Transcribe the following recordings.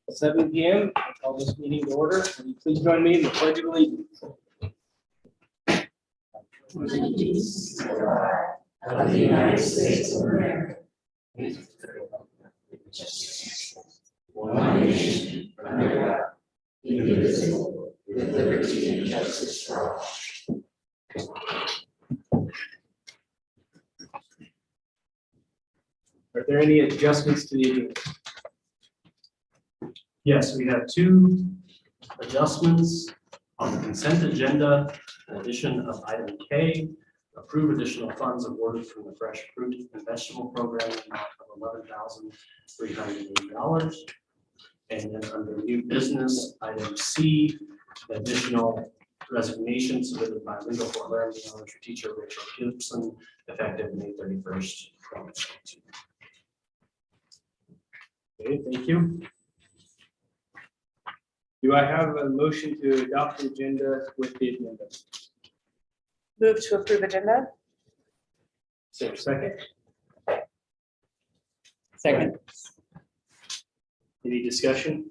At 7 p.m. I call this meeting to order. Will you please join me in the Pledge of Allegiance? Allegiance to the flag of the United States of America, one nation under God, indivisible, with liberty and justice for all. Are there any adjustments to the agenda? Yes, we have two adjustments on the consent agenda. In addition of item K, approve additional funds awarded from the fresh fruit and vegetable program in the amount of $11,380. And then under new business, item C, additional resignation submitted by legal for learning elementary teacher Rachel Gibson, effective May 31st, 2022. Okay, thank you. Do I have a motion to adopt the agenda with the agenda? Move to approve agenda. Is there a second? Second. Any discussion?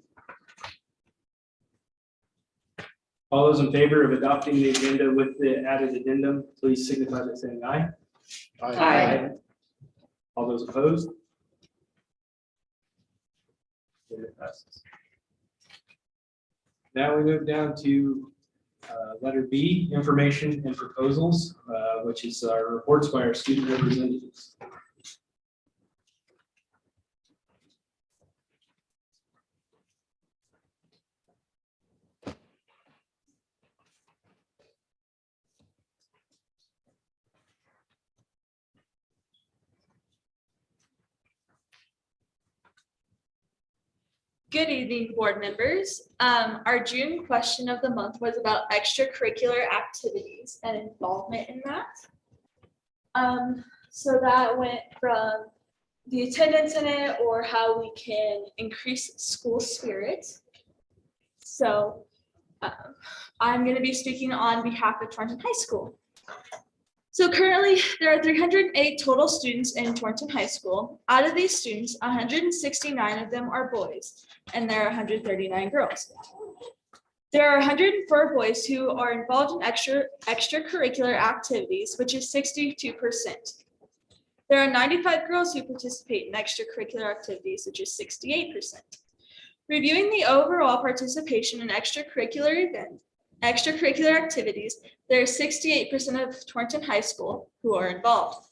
All those in favor of adopting the agenda with the added addendum, please signify by saying aye. Aye. All those opposed? It passes. Now we move down to letter B, information and proposals, which is our reports by our student representatives. Good evening, board members. Our June question of the month was about extracurricular activities and involvement in that. So that went from the attendance in it or how we can increase school spirit. So I'm going to be speaking on behalf of Torrington High School. So currently, there are 308 total students in Torrington High School. Out of these students, 169 of them are boys, and there are 139 girls. There are 104 boys who are involved in extracurricular activities, which is 62%. There are 95 girls who participate in extracurricular activities, which is 68%. Reviewing the overall participation in extracurricular activities, there are 68% of Torrington High School who are involved.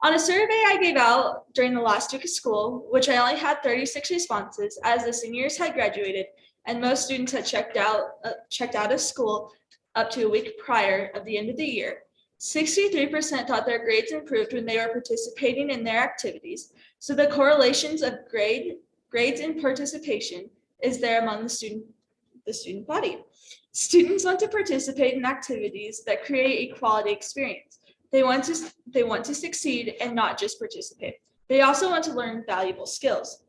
On a survey I gave out during the last week of school, which I only had 36 responses as the seniors had graduated and most students had checked out of school up to a week prior of the end of the year, 63% thought their grades improved when they were participating in their activities. So the correlations of grades and participation is there among the student body. Students want to participate in activities that create a quality experience. They want to succeed and not just participate. They also want to learn valuable skills.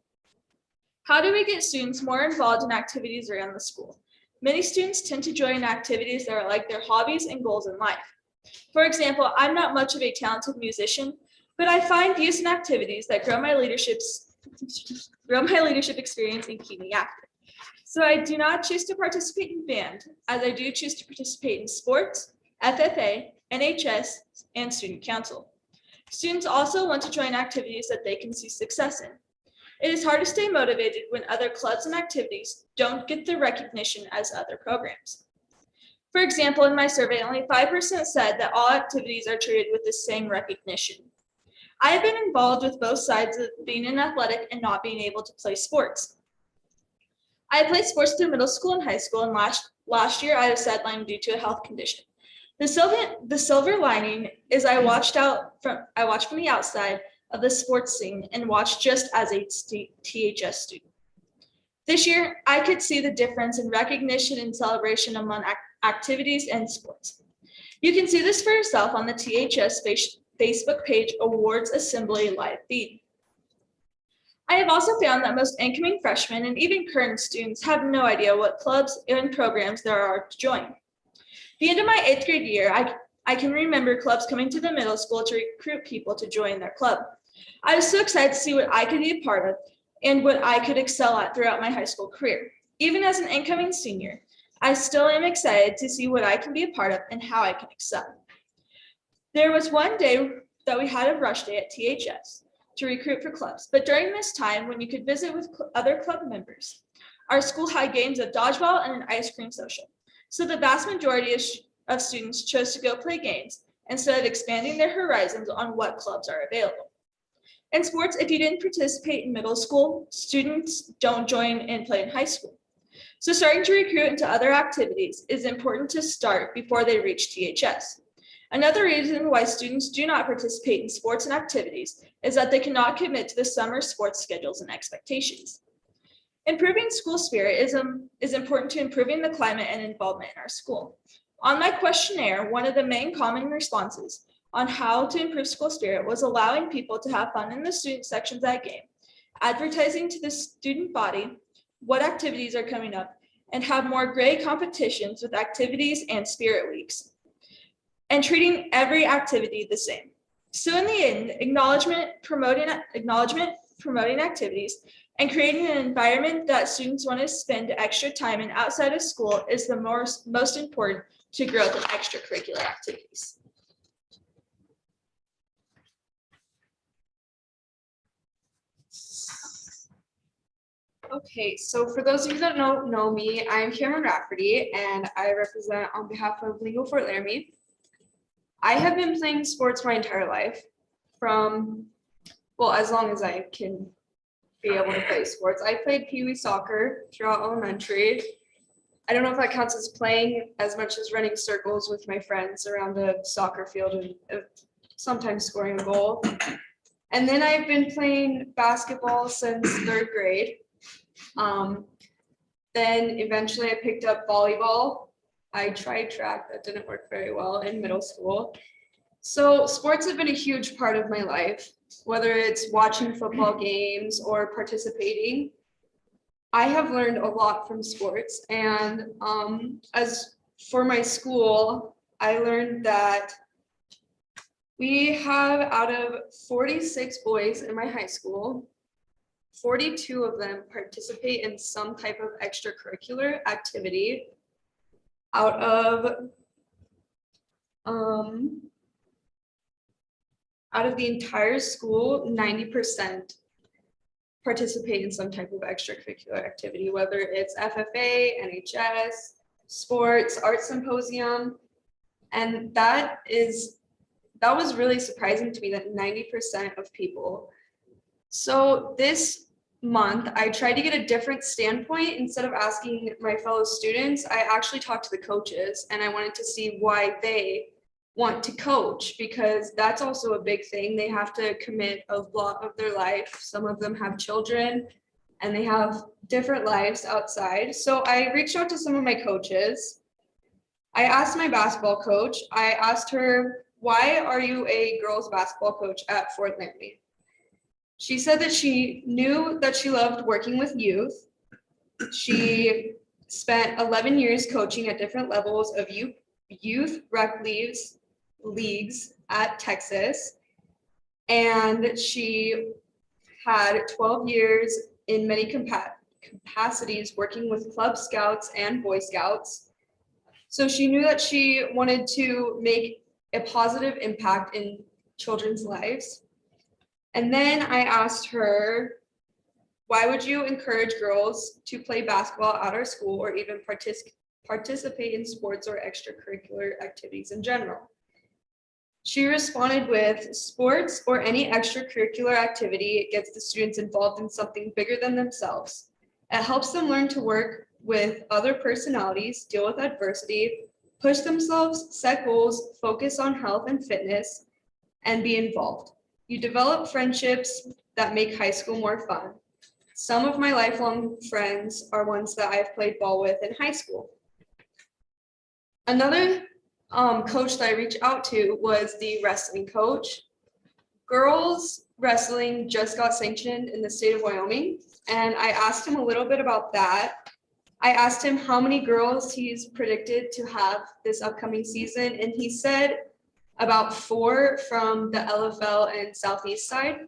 How do we get students more involved in activities around the school? Many students tend to join activities that are like their hobbies and goals in life. For example, I'm not much of a talented musician, but I find use in activities that grow my leadership experience and keep me active. So I do not choose to participate in band, as I do choose to participate in sports, FFA, NHS, and student council. Students also want to join activities that they can see success in. It is hard to stay motivated when other clubs and activities don't get the recognition as other programs. For example, in my survey, only 5% said that all activities are treated with the same recognition. I have been involved with both sides of being an athletic and not being able to play sports. I played sports through middle school and high school, and last year I was sidelined due to a health condition. The silver lining is I watched from the outside of the sports scene and watched just as a THS student. This year, I could see the difference in recognition and celebration among activities and sports. You can see this for yourself on the THS Facebook page Awards Assembly live feed. I have also found that most incoming freshmen and even current students have no idea what clubs and programs there are to join. The end of my 8th grade year, I can remember clubs coming to the middle school to recruit people to join their club. I was so excited to see what I could be a part of and what I could excel at throughout my high school career. Even as an incoming senior, I still am excited to see what I can be a part of and how I can excel. There was one day that we had a rush day at THS to recruit for clubs, but during this time when you could visit with other club members, our school had games of dodgeball and an ice cream social. So the vast majority of students chose to go play games instead of expanding their horizons on what clubs are available. In sports, if you didn't participate in middle school, students don't join and play in high school. So starting to recruit into other activities is important to start before they reach THS. Another reason why students do not participate in sports and activities is that they cannot commit to the summer sports schedules and expectations. Improving school spirit is important to improving the climate and involvement in our school. On my questionnaire, one of the main common responses on how to improve school spirit was allowing people to have fun in the student sections at game, advertising to the student body what activities are coming up, and have more grade competitions with activities and spirit weeks, and treating every activity the same. So in the end, acknowledgement, promoting activities, and creating an environment that students want to spend extra time in outside of school is the most important to growth in extracurricular activities. Okay, so for those of you that don't know me, I'm Cameron Rafferty, and I represent on behalf of Legal Fort Laramie. I have been playing sports my entire life, from, well, as long as I can be able to play sports. I played Pee Wee soccer throughout elementary. I don't know if that counts as playing as much as running circles with my friends around a soccer field and sometimes scoring a goal. And then I've been playing basketball since 3rd grade. Then eventually I picked up volleyball. I tried track, that didn't work very well in middle school. So sports have been a huge part of my life, whether it's watching football games or participating. I have learned a lot from sports, and as for my school, I learned that We have out of 46 boys in my high school, 42 of them participate in some type of extracurricular activity. Out of the entire school, 90% participate in some type of extracurricular activity, whether it's FFA, NHS, sports, art symposium. And that was really surprising to me that 90% of people. So this month, I tried to get a different standpoint. Instead of asking my fellow students, I actually talked to the coaches and I wanted to see why they want to coach, because that's also a big thing. They have to commit a lot of their life. Some of them have children and they have different lives outside. So I reached out to some of my coaches. I asked my basketball coach, I asked her, why are you a girls basketball coach at Fort Laramie? She said that she knew that she loved working with youth. She spent 11 years coaching at different levels of youth rec leagues at Texas. And she had 12 years in many capacities working with Club Scouts and Boy Scouts. So she knew that she wanted to make a positive impact in children's lives. And then I asked her, why would you encourage girls to play basketball at our school or even participate in sports or extracurricular activities in general? She responded with, sports or any extracurricular activity gets the students involved in something bigger than themselves. It helps them learn to work with other personalities, deal with adversity, push themselves, set goals, focus on health and fitness, and be involved. You develop friendships that make high school more fun. Some of my lifelong friends are ones that I've played ball with in high school. Another coach that I reached out to was the wrestling coach. Girls wrestling just got sanctioned in the state of Wyoming, and I asked him a little bit about that. I asked him how many girls he's predicted to have this upcoming season, and he said about 4 from the LFL and Southeast side,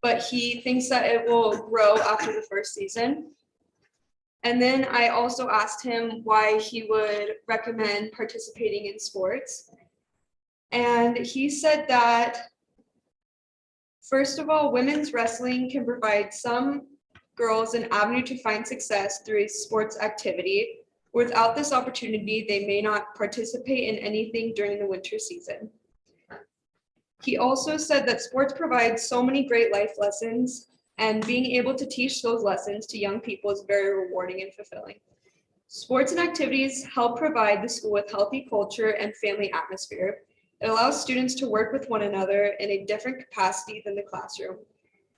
but he thinks that it will grow after the first season. And then I also asked him why he would recommend participating in sports. And he said that, first of all, women's wrestling can provide some girls an avenue to find success through a sports activity. Without this opportunity, they may not participate in anything during the winter season. He also said that sports provide so many great life lessons, and being able to teach those lessons to young people is very rewarding and fulfilling. Sports and activities help provide the school with healthy culture and family atmosphere. It allows students to work with one another in a different capacity than the classroom.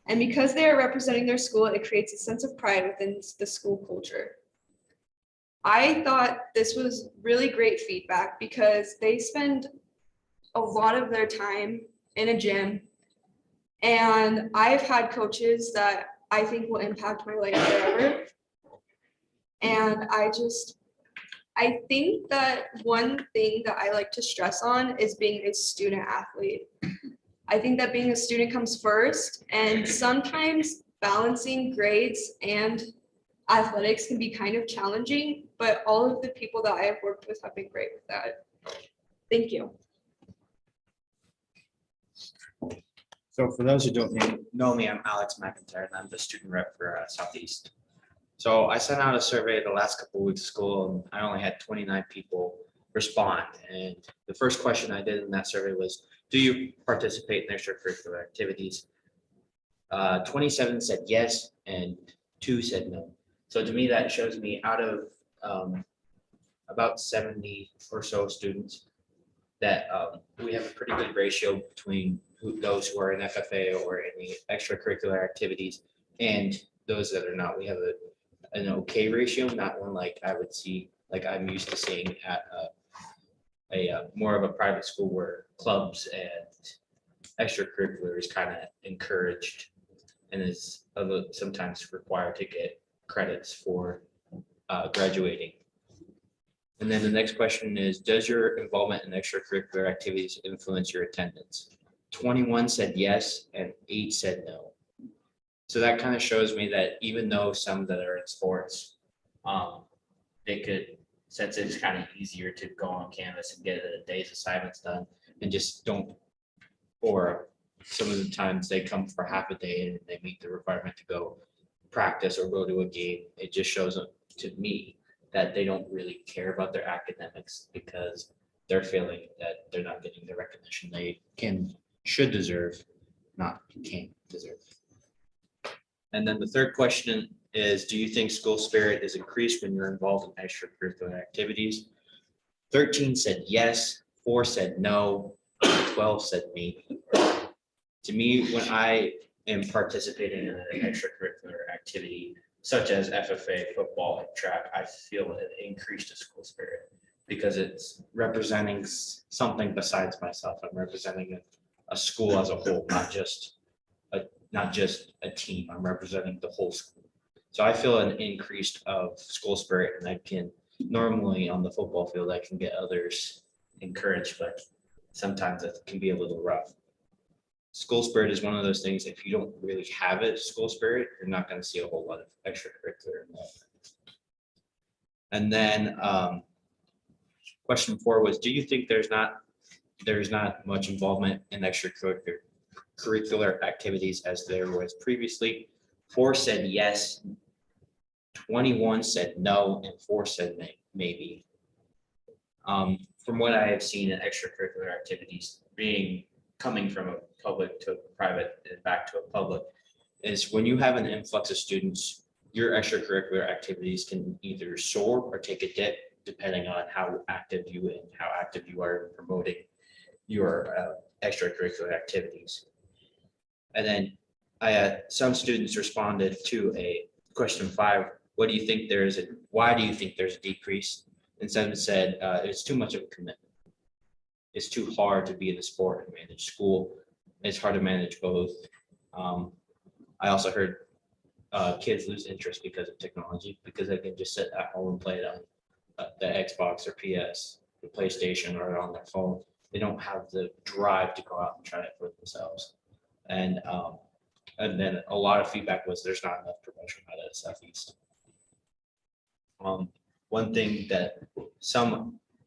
And because they are representing their school, it creates a sense of pride within the school culture. I thought this was really great feedback because they spend a lot of their time in a gym. And I've had coaches that I think will impact my life forever. And I think that one thing that I like to stress on is being a student athlete. I think that being a student comes first, and sometimes balancing grades and athletics can be kind of challenging, but all of the people that I have worked with have been great with that. Thank you. So for those who don't know me, I'm Alex McIntyre, and I'm the student rep for Southeast. So I sent out a survey the last couple of weeks of school, and I only had 29 people respond. And the first question I did in that survey was, do you participate in extracurricular activities? 27 said yes, and 2 said no. So to me, that shows me out of about 70 or so students that we have a pretty good ratio between those who are in FFA or any extracurricular activities and those that are not. We have an okay ratio, not one like I would see, like I'm used to seeing at a more of a private school where clubs and extracurricular is kind of encouraged and is sometimes required to get credits for graduating. And then the next question is, does your involvement in extracurricular activities influence your attendance? 21 said yes and 8 said no. So that kind of shows me that even though some that are in sports, they could, since it's kind of easier to go on campus and get a day's assignments done and just don't, or some of the times they come for half a day and they meet the requirement to go practice or go to a game. It just shows up to me that they don't really care about their academics because they're feeling that they're not getting the recognition they should deserve, not can deserve. And then the third question is, do you think school spirit is increased when you're involved in extracurricular activities? 13 said yes, 4 said no, 12 said maybe. To me, when I am participating in an extracurricular activity, such as FFA, football, and track, I feel an increase to school spirit because it's representing something besides myself. I'm representing a school as a whole, not just a team. I'm representing the whole school. So I feel an increase of school spirit, and I can normally on the football field, I can get others encouraged, but sometimes it can be a little rough. School spirit is one of those things, if you don't really have it, school spirit, you're not going to see a whole lot of extracurricular involvement. And then question 4 was, do you think there's not much involvement in extracurricular activities as there was previously? 4 said yes, 21 said no, and 4 said maybe. From what I have seen in extracurricular activities, coming from a public to a private and back to a public, is when you have an influx of students, your extracurricular activities can either soar or take a dip, depending on how active you are in promoting your extracurricular activities. And then I had some students responded to a question 5. Why do you think there's a decrease? And some said it's too much of a commitment. It's too hard to be in the sport and manage school. It's hard to manage both. I also heard kids lose interest because of technology, because they can just sit at home and play it on the Xbox or PS, the PlayStation, or on their phone. They don't have the drive to go out and try it for themselves. And then a lot of feedback was there's not enough promotion out of Southeast. One thing that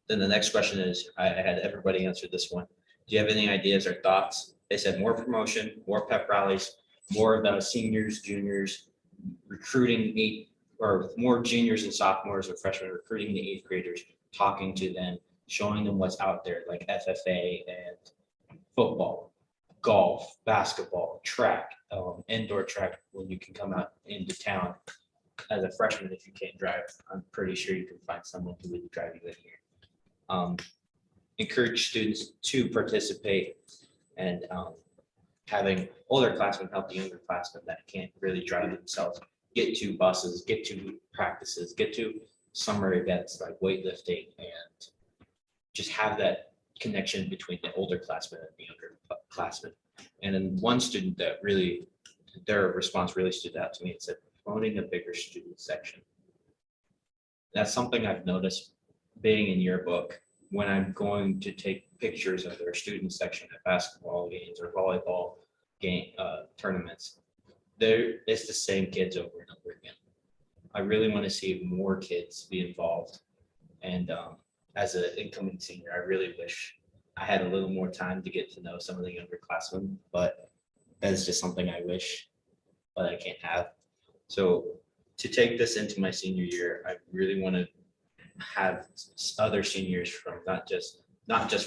then the next question is, I had everybody answer this one. Do you have any ideas or thoughts? They said more promotion, more pep rallies, more of the seniors, juniors, recruiting more juniors and sophomores or freshmen recruiting the 8th graders, talking to them, showing them what's out there, like FFA and football, golf, basketball, track, indoor track, when you can come out into town as a freshman. If you can't drive, I'm pretty sure you can find someone who would drive you in here. Encourage students to participate, and having older classmen help the younger classmen that can't really drive themselves get to buses, get to practices, get to summer events like weightlifting, and just have that connection between the older classmen and the younger classmen. And then one student that really, their response really stood out to me and said, promoting a bigger student section. That's something I've noticed being in yearbook when I'm going to take pictures of their student section at basketball games or volleyball game tournaments. It's the same kids over and over again. I really want to see more kids be involved. And as an incoming senior, I really wish I had a little more time to get to know some of the younger classmen, but that is just something I wish, but I can't have. So to take this into my senior year, I really want to have other seniors from not just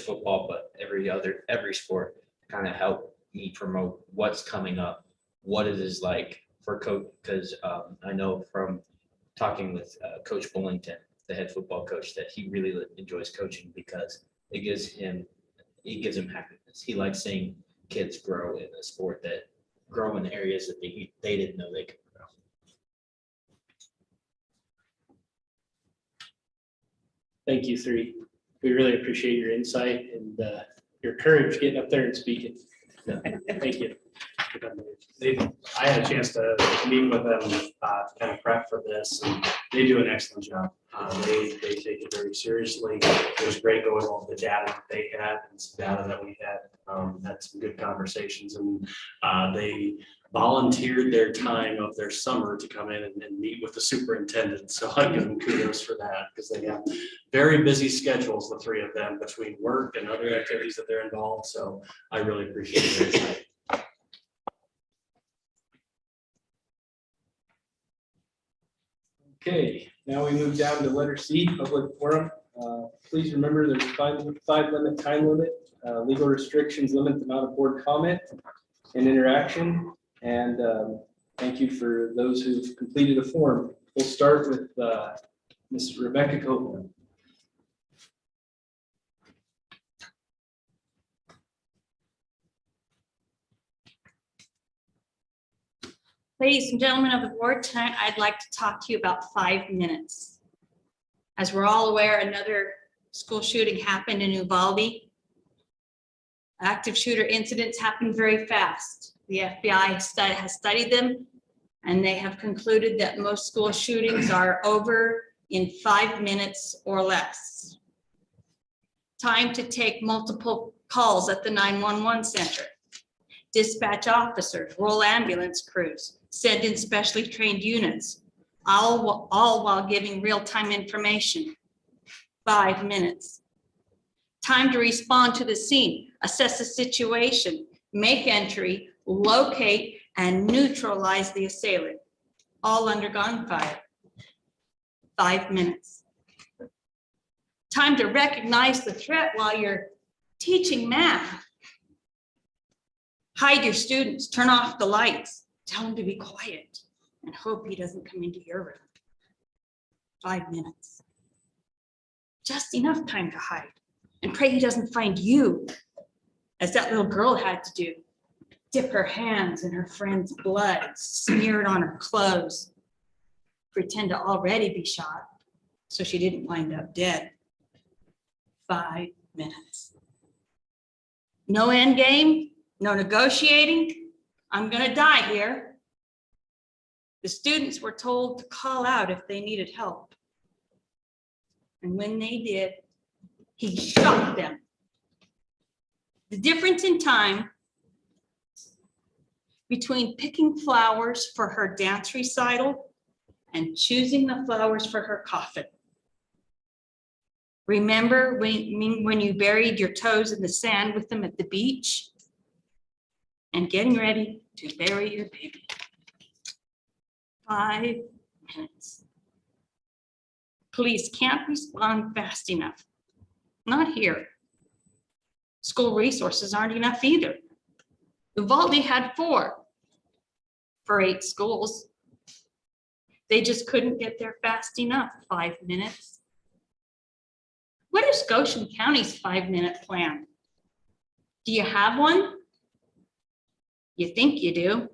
football, but every sport kind of help me promote what's coming up, what it is like for coach, because I know from talking with Coach Bullington, the head football coach, that he really enjoys coaching because it gives him happiness. He likes seeing kids grow in a sport, that grow in areas that they didn't know they could grow. Thank you, 3. We really appreciate your insight and your courage getting up there and speaking. Thank you. I had a chance to meet with them to kind of prep for this, and they do an excellent job. They take it very seriously. It was great going over the data that they had and some data that we had some good conversations, and they volunteered their time of their summer to come in and meet with the superintendent. So I give them kudos for that, because they have very busy schedules, the three of them, between work and other activities that they're involved. So I really appreciate their time. Okay, now we move down to letter C, public forum. Please remember there's a five-minute time limit. Legal restrictions limit the amount of board comment and interaction. And thank you for those who've completed the form. We'll start with Ms. Rebecca Copeland. Ladies and gentlemen of the board, tonight I'd like to talk to you about 5 minutes. As we're all aware, another school shooting happened in Uvalde. Active shooter incidents happen very fast. The FBI has studied them, and they have concluded that most school shootings are over in 5 minutes or less. Time to take multiple calls at the 911 center. Dispatch officers, roll ambulance crews, send in specially trained units, all while giving real-time information. 5 minutes. Time to respond to the scene, assess the situation, make entry, locate, and neutralize the assailant, all under gunfire. 5 minutes. Time to recognize the threat while you're teaching math. Hide your students, turn off the lights, tell them to be quiet, and hope he doesn't come into your room. 5 minutes. Just enough time to hide and pray he doesn't find you, as that little girl had to do. Dip her hands in her friend's blood, smeared on her clothes, pretend to already be shot so she didn't wind up dead. 5 minutes. No end game, no negotiating. I'm gonna die here. The students were told to call out if they needed help. And when they did, he shot them. The difference in time between picking flowers for her dance recital and choosing the flowers for her coffin. Remember when you buried your toes in the sand with them at the beach? And getting ready to bury your baby. 5 minutes. Police can't respond fast enough. Not here. School resources aren't enough either. Uvalde had 4 for 8 schools. They just couldn't get there fast enough. 5 minutes. What is Goshen County's 5-minute plan? Do you have one? You think you do.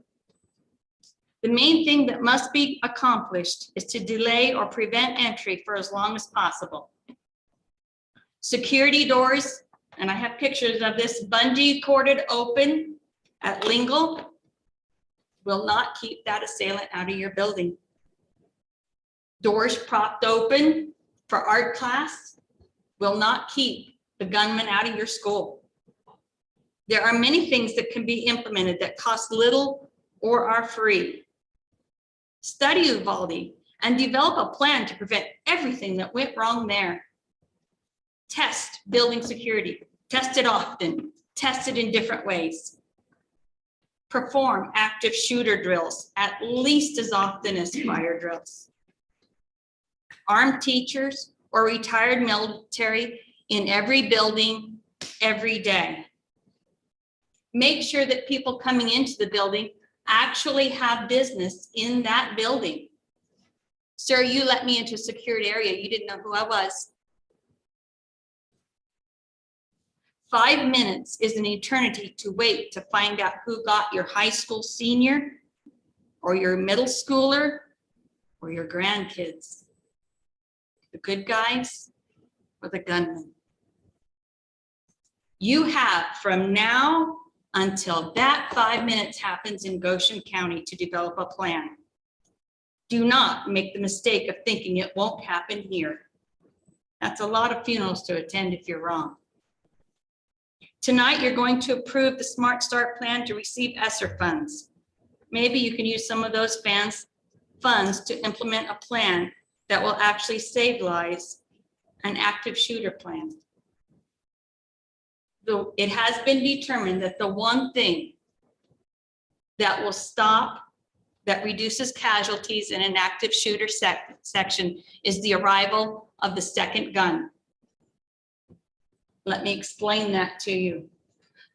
The main thing that must be accomplished is to delay or prevent entry for as long as possible. Security doors, and I have pictures of this, bungee corded open at Lingle, will not keep that assailant out of your building. Doors propped open for art class will not keep the gunman out of your school. There are many things that can be implemented that cost little or are free. Study Uvalde and develop a plan to prevent everything that went wrong there. Test building security, test it often, test it in different ways. Perform active shooter drills at least as often as fire drills. Armed teachers or retired military in every building every day. Make sure that people coming into the building actually have business in that building. Sir, you let me into a secured area. You didn't know who I was. 5 minutes is an eternity to wait to find out who got your high school senior or your middle schooler or your grandkids. The good guys or the gunmen. You have from now until that 5 minutes happens in Goshen County to develop a plan. Do not make the mistake of thinking it won't happen here. That's a lot of funerals to attend if you're wrong. Tonight, you're going to approve the Smart Start plan to receive ESSER funds. Maybe you can use some of those funds to implement a plan that will actually save lives, an active shooter plan. Though it has been determined that the one thing that will stop, that reduces casualties in an active shooter section is the arrival of the second gun. Let me explain that to you.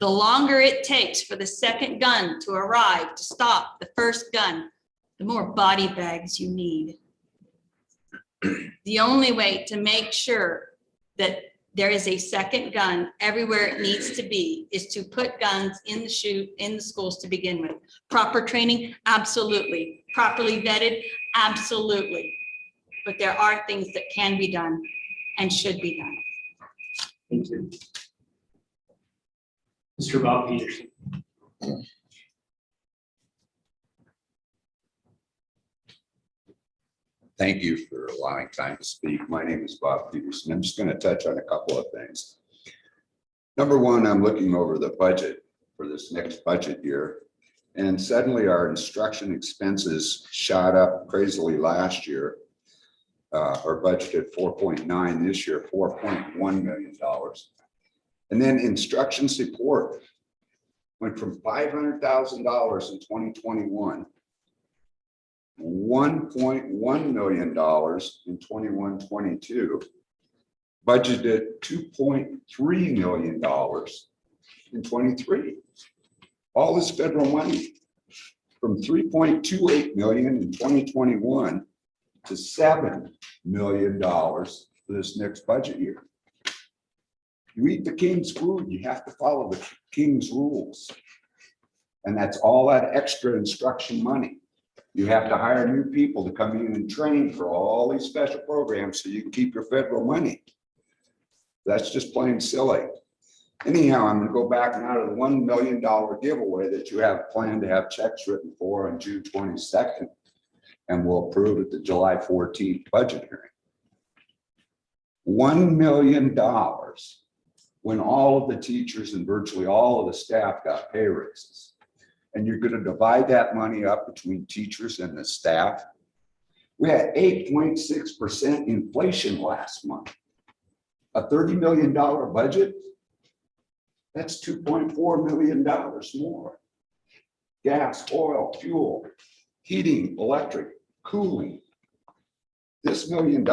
The longer it takes for the second gun to arrive to stop the first gun, the more body bags you need. The only way to make sure that there is a second gun everywhere it needs to be is to put guns in the schools to begin with. Proper training, absolutely. Properly vetted, absolutely. But there are things that can be done and should be done. Thank you. Mr. Bob Peterson. Thank you for allowing time to speak. My name is Bob Peterson. I'm just going to touch on a couple of things. Number one, I'm looking over the budget for this next budget year, and suddenly our instruction expenses shot up crazily last year. Our budgeted 4.9 this year, $4.1 million. And then instruction support went from $500,000 in 2021, $1.1 million in 21-22, budgeted $2.3 million in 23. All this federal money from $3.28 million in 2021 to $7 million for this next budget year. You eat the king's food, you have to follow the king's rules. And that's all that extra instruction money. You have to hire new people to come in and train for all these special programs so you can keep your federal money. That's just plain silly. Anyhow, I'm going to go back now to the $1 million giveaway that you have planned to have checks written for on June 22nd, and we'll approve at the July 14th budget hearing. $1 million when all of the teachers and virtually all of the staff got pay raises. And you're going to divide that money up between teachers and the staff. We had 8.6% inflation last month. A $30 million budget, that's $2.4 million more. Gas, oil, fuel, heating, electric, cooling. This $1 million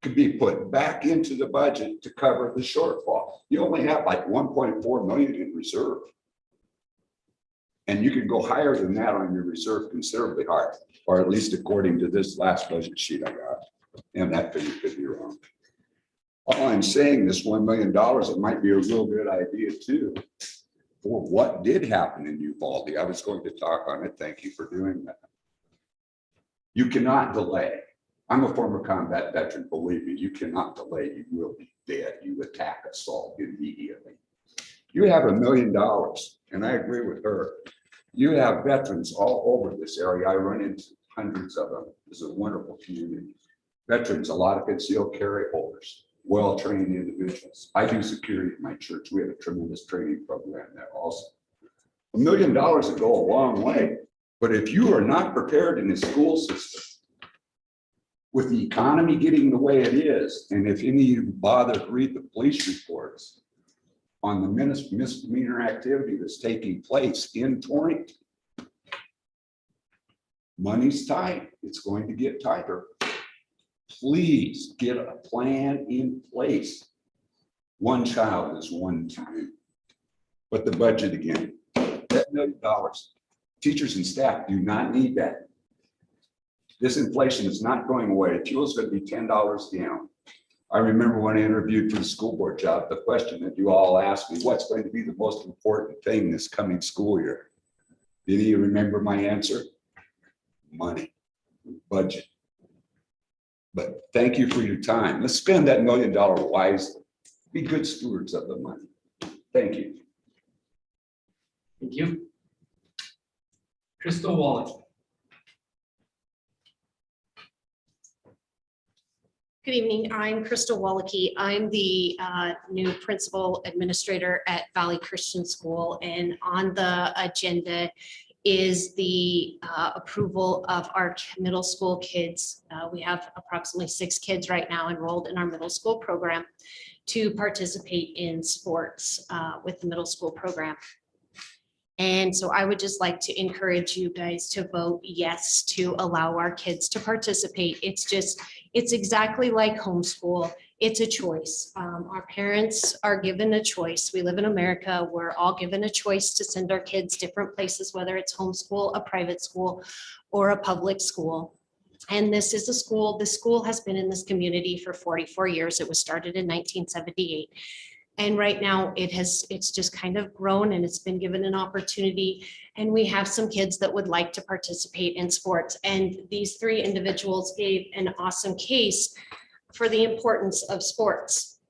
could be put back into the budget to cover the shortfall. You only have like 1.4 million in reserve. And you can go higher than that on your reserve considerably higher, or at least according to this last budget sheet I got. And that figure could be wrong. All I'm saying, this $1 million, it might be a real good idea too, for what did happen in Uvalde. I was going to talk on it. Thank you for doing that. You cannot delay. I'm a former combat veteran, believe me, you cannot delay. You will be dead. You attack assault immediately. You have $1 million, and I agree with her. You have veterans all over this area. I run into hundreds of them. It's a wonderful community. Veterans, a lot of concealed carry holders, well-trained individuals. I do security at my church. We have a tremendous training program there also. $1 million would go a long way. But if you are not prepared in the school system, with the economy getting the way it is, and if any of you bother to read the police reports on the misdemeanor activity that's taking place in Torrington, money's tight. It's going to get tighter. Please get a plan in place. One child is one too many. But the budget again, that $1 million. Teachers and staff do not need that. This inflation is not going away. Fuel is going to be $10 a gallon. I remember when I interviewed for the school board job, the question that you all asked me, what's going to be the most important thing this coming school year? Do you remember my answer? Money, budget. But thank you for your time. Let's spend that $1 million wisely. Be good stewards of the money. Thank you. Thank you. Crystal Wallen. Good evening. I'm Crystal Wallachy. I'm the new principal administrator at Valley Christian School. And on the agenda is the approval of our middle school kids. We have approximately 6 kids right now enrolled in our middle school program to participate in sports with the middle school program. And so I would just like to encourage you guys to vote yes to allow our kids to participate. It's exactly like homeschool. It's a choice. Our parents are given a choice. We live in America. We're all given a choice to send our kids different places, whether it's homeschool, a private school, or a public school. And this is a school, the school has been in this community for 44 years. It was started in 1978. And right now it's just kind of grown and it's been given an opportunity. And we have some kids that would like to participate in sports. And these 3 individuals gave an awesome case for the importance of sports.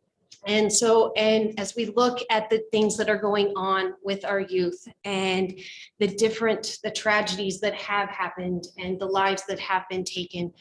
And so, and as we look at the things that are going on with our youth and the tragedies that have happened and the lives that have been taken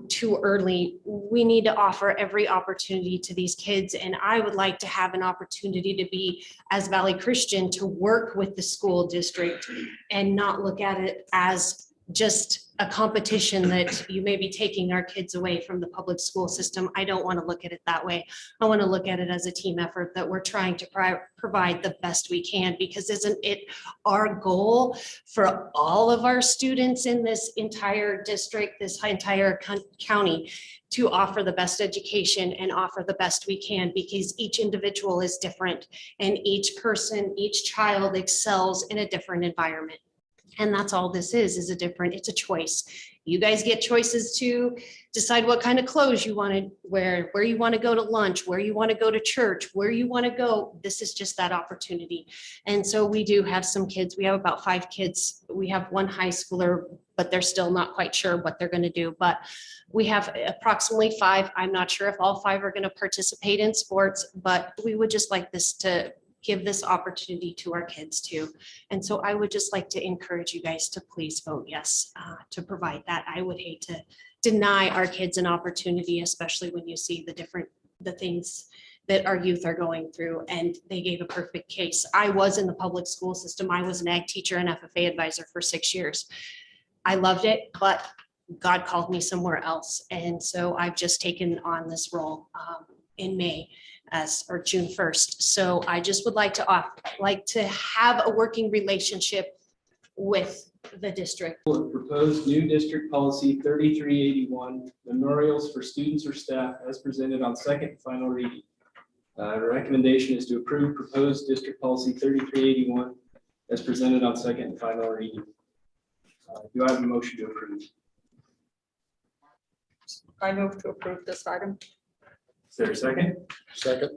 too early, we need to offer every opportunity to these kids. And I would like to have an opportunity to be, as Valley Christian, to work with the school district and not look at it as just a competition that you may be taking our kids away from the public school system. I don't want to look at it that way. I want to look at it as a team effort that we're trying to provide the best we can, because isn't it our goal for all of our students in this entire district, this entire county, to offer the best education and offer the best we can, because each individual is different and each person, each child excels in a different environment. And that's all this is it's a choice. You guys get choices to decide what kind of clothes you want to wear, where you want to go to lunch, where you want to go to church, where you want to go. This is just that opportunity. And so we do have some kids. We have about 5 kids. We have 1 high schooler, but they're still not quite sure what they're going to do. But we have approximately 5. I'm not sure if all 5 are going to participate in sports, but we would just like this to give this opportunity to our kids too. And so I would just like to encourage you guys to please vote yes to provide that. I would hate to deny our kids an opportunity, especially when you see the things that our youth are going through. And they gave a perfect case. I was in the public school system. I was an ag teacher and FFA advisor for 6 years. I loved it, but God called me somewhere else. And so I've just taken on this role in May or June 1st. So I just would like to have a working relationship with the district. Proposed new district policy 3381, memorials for students or staff, as presented on second and final reading. The recommendation is to approve proposed district policy 3381 as presented on second and final reading. Do I have a motion to approve? I move to approve this item. Is there a second? Second.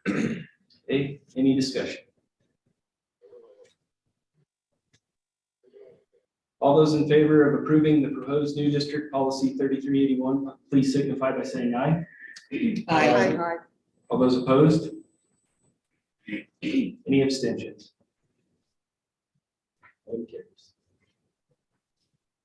Okay, any discussion? All those in favor of approving the proposed new district policy 3381, please signify by saying aye. Aye. All those opposed? Any abstentions? Motion carries.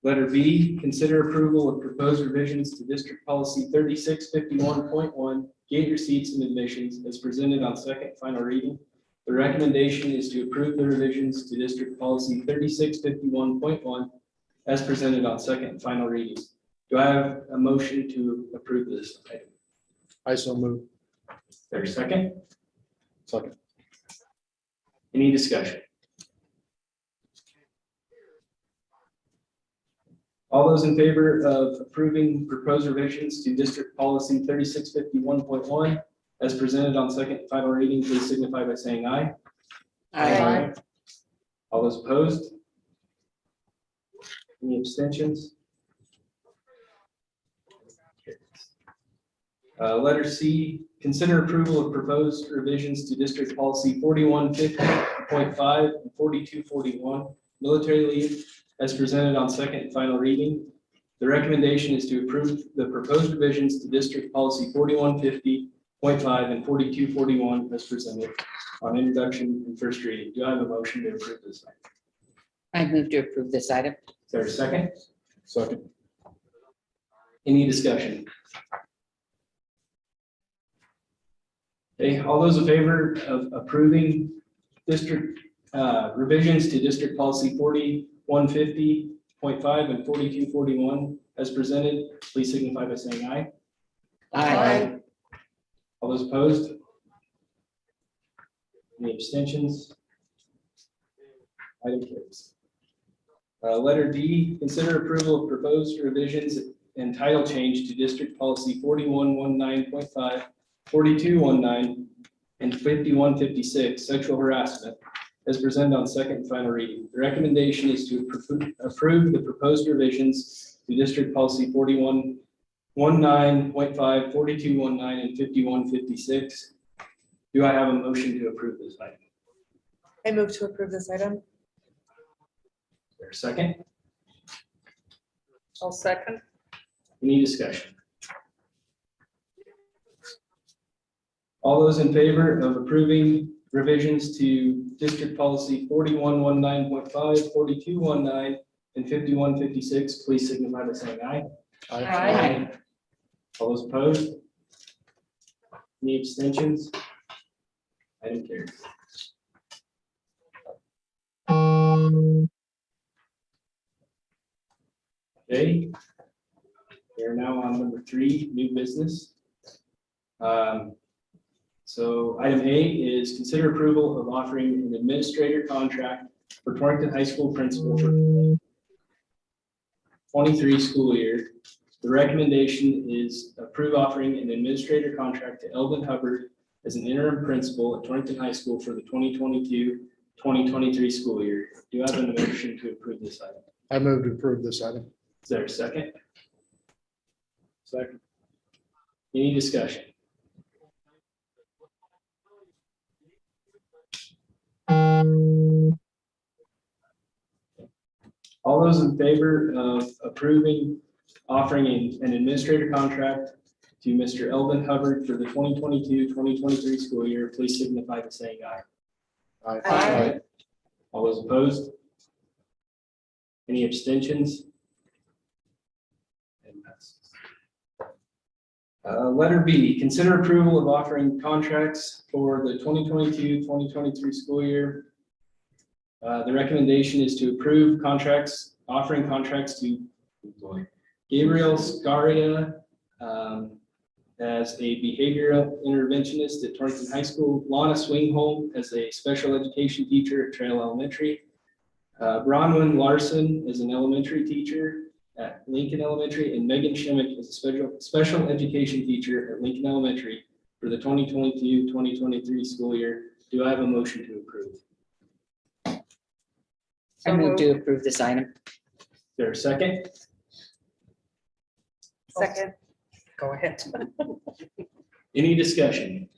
Letter B, consider approval of proposed revisions to district policy 3651.1, gate receipts and admissions, as presented on second and final reading. The recommendation is to approve the revisions to district policy 3651.1 as presented on second and final reading. Do I have a motion to approve this item? I so move. There's a second? Second. Any discussion? All those in favor of approving proposed revisions to district policy 3651.1 as presented on second and final reading, please signify by saying aye. Aye. All those opposed? Any abstentions? Letter C, consider approval of proposed revisions to district policy 4150.5 and 4241, military leave, as presented on second and final reading. The recommendation is to approve the proposed revisions to district policy 4150.5 and 4241 as presented on introduction and first reading. Do I have a motion to approve this item? I move to approve this item. Is there a second? Second. Any discussion? Okay, all those in favor of approving district revisions to district policy 4150.5 and 4241 as presented, please signify by saying aye. Aye. All those opposed? Any abstentions? Item carries. Letter D, consider approval of proposed revisions and title change to district policy 4119.5, 4219, and 5156, sexual harassment, as presented on second and final reading. The recommendation is to approve the proposed revisions to district policy 4119.5, 4219, and 5156. Do I have a motion to approve this item? I move to approve this item. Is there a second? I'll second. Any discussion? All those in favor of approving revisions to district policy 4119.5, 4219, and 5156, please signify by saying aye. Aye. All those opposed? Any abstentions? Item carries. Okay. We are now on number 3, new business. So item A is consider approval of offering an administrator contract for Torrington High School principal for 23 school year. The recommendation is approve offering an administrator contract to Elvin Hubbard as an interim principal at Torrington High School for the 2022-2023 school year. Do you have a motion to approve this item? I move to approve this item. Is there a second? Second. Any discussion? All those in favor of approving offering an administrator contract to Mr. Elvin Hubbard for the 2022-2023 school year, please signify by saying aye. Aye. All those opposed? Any abstentions? And passes. Letter B, consider approval of offering contracts for the 2022-2023 school year. The recommendation is to approve contracts, offering contracts to Gabriel Scaria as a behavioral interventionist at Torrington High School, Lana Swingholm as a special education teacher at Trail Elementary, Bronwyn Larson as an elementary teacher at Lincoln Elementary, and Megan Schimmick as a special education teacher at Lincoln Elementary for the 2022-2023 school year. Do I have a motion to approve? I move to approve this item. Is there a second? Second. Go ahead. Any discussion?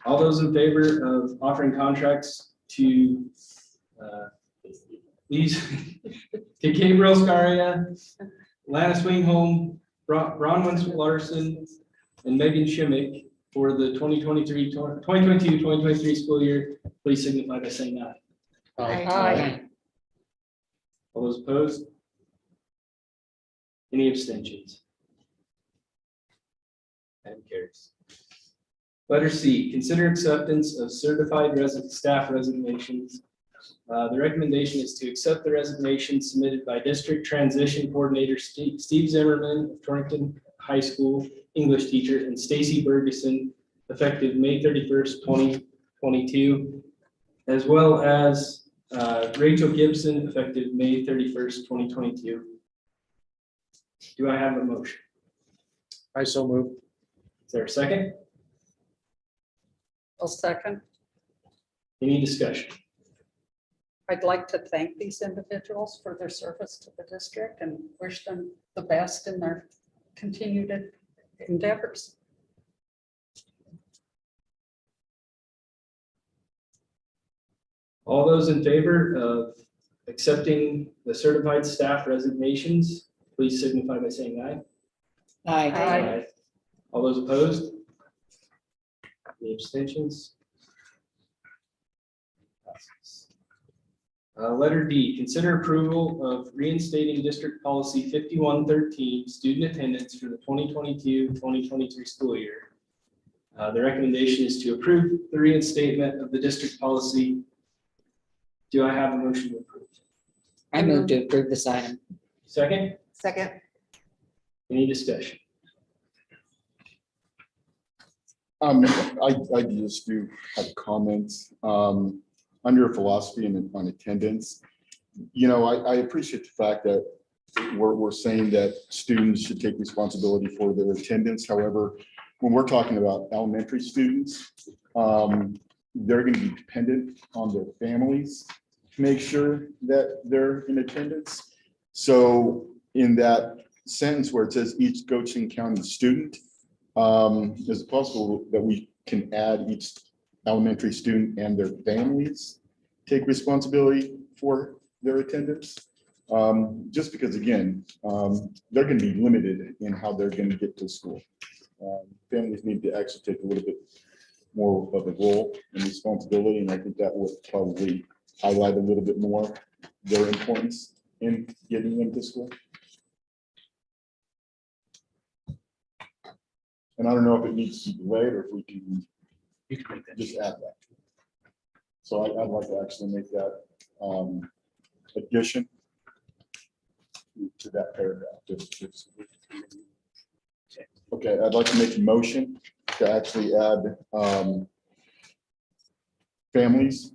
All those in favor of offering contracts to these, to Gabriel Scaria, Lana Swingholm, Bronwyn Larson, and Megan Schimmick for the 2022-2023 school year, please signify by saying aye. Aye. All those opposed? Any abstentions? Item carries. Letter C, consider acceptance of certified staff resignations. The recommendation is to accept the resignation submitted by District Transition Coordinator Steve Zimmerman of Torrington High School English teacher, and Stacy Bergeson, effective May 31st, 2022, as well as Rachel Gibson, effective May 31st, 2022. Do I have a motion? I so move. Is there a second? I'll second. Any discussion? I'd like to thank these individuals for their service to the district and wish them the best in their continued endeavors. All those in favor of accepting the certified staff resignations, please signify by saying aye. Aye. All those opposed? Any abstentions? Letter D, consider approval of reinstating district policy 5113, student attendance for the 2022-2023 school year. The recommendation is to approve the reinstatement of the district policy. Do I have a motion to approve? I move to approve this item. Second, Second. any discussion? I just do have comments, under philosophy and on attendance. You know, I appreciate the fact that we're saying that students should take responsibility for their attendance. However, when we're talking about elementary students, they're going to be dependent on their families to make sure that they're in attendance. So in that sentence where it says each Goshen County student, is it possible that we can add each elementary student and their families take responsibility for their attendance? Just because, again, they're going to be limited in how they're going to get to school. Families need to actually take a little bit more of a role and responsibility, and I think that would probably highlight a little bit more their importance in getting them to school. And I don't know if it needs to be delayed or if we can You can make that. just add that. So I'd like to actually make that addition to that paragraph. Okay, I'd like to make a motion to actually add families.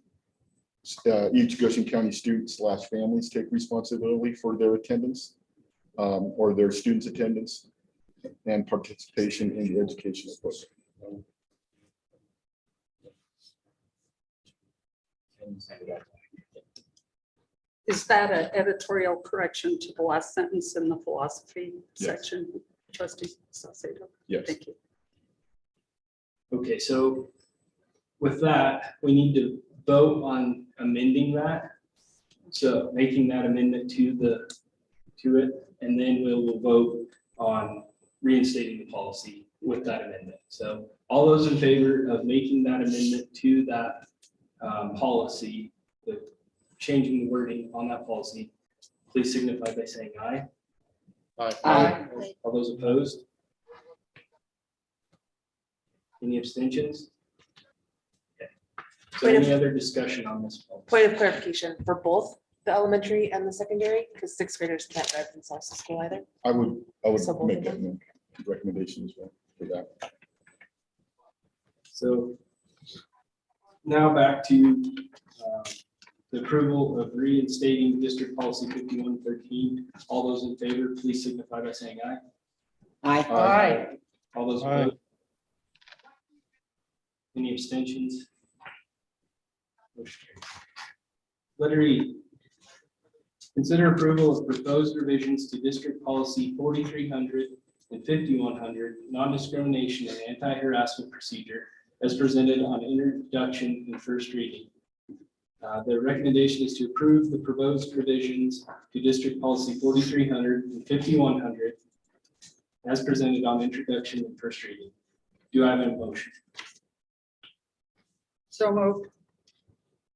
Each Goshen County student / families take responsibility for their attendance or their students' attendance and participation in the educational program. Is that an editorial correction to the last sentence in the philosophy Yes. section, trustee Saucedo? Yes. Thank you. Okay, so with that, we need to vote on amending that. So making that amendment to it, and then we will vote on reinstating the policy with that amendment. So all those in favor of making that amendment to that policy, the changing the wording on that policy, please signify by saying aye. Aye. All those opposed? Any abstentions? Okay. So any other discussion on this policy? Point of clarification, for both the elementary and the secondary, because sixth graders can't drive themselves to school either. I would So both make of that recommendation as well for that. So now back to the approval of reinstating district policy 5113. All those in favor, please signify by saying aye. Aye. All those Aye. opposed? Any abstentions? Motion carries. Letter E. Consider approval of proposed revisions to district policy 4300 and 5100, non-discrimination and anti-harassment procedure as presented on introduction and first reading. The recommendation is to approve the proposed revisions to district policy 4300 and 5100 as presented on introduction and first reading. Do I have a motion? So moved.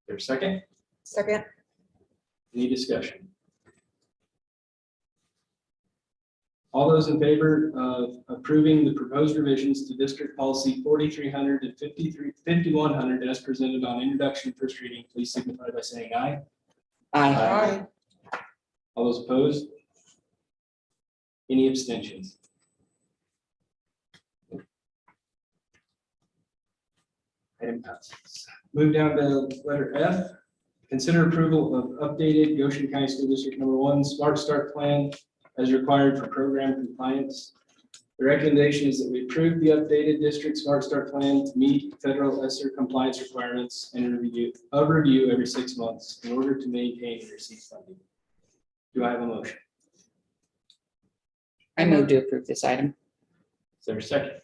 There's a second? Second. Any discussion? All those in favor of approving the proposed revisions to district policy 4300 and 5100 as presented on introduction and first reading, please signify by saying aye. Aye. All those opposed? Any abstentions? Item passes. Move down to letter F. Consider approval of updated Goshen County School District number 1 Smart Start Plan as required for program compliance. The recommendation is that we approve the updated district Smart Start Plan to meet federal ESSER compliance requirements and review every 6 months in order to maintain and receive funding. Do I have a motion? I move to approve this item. Is there a second?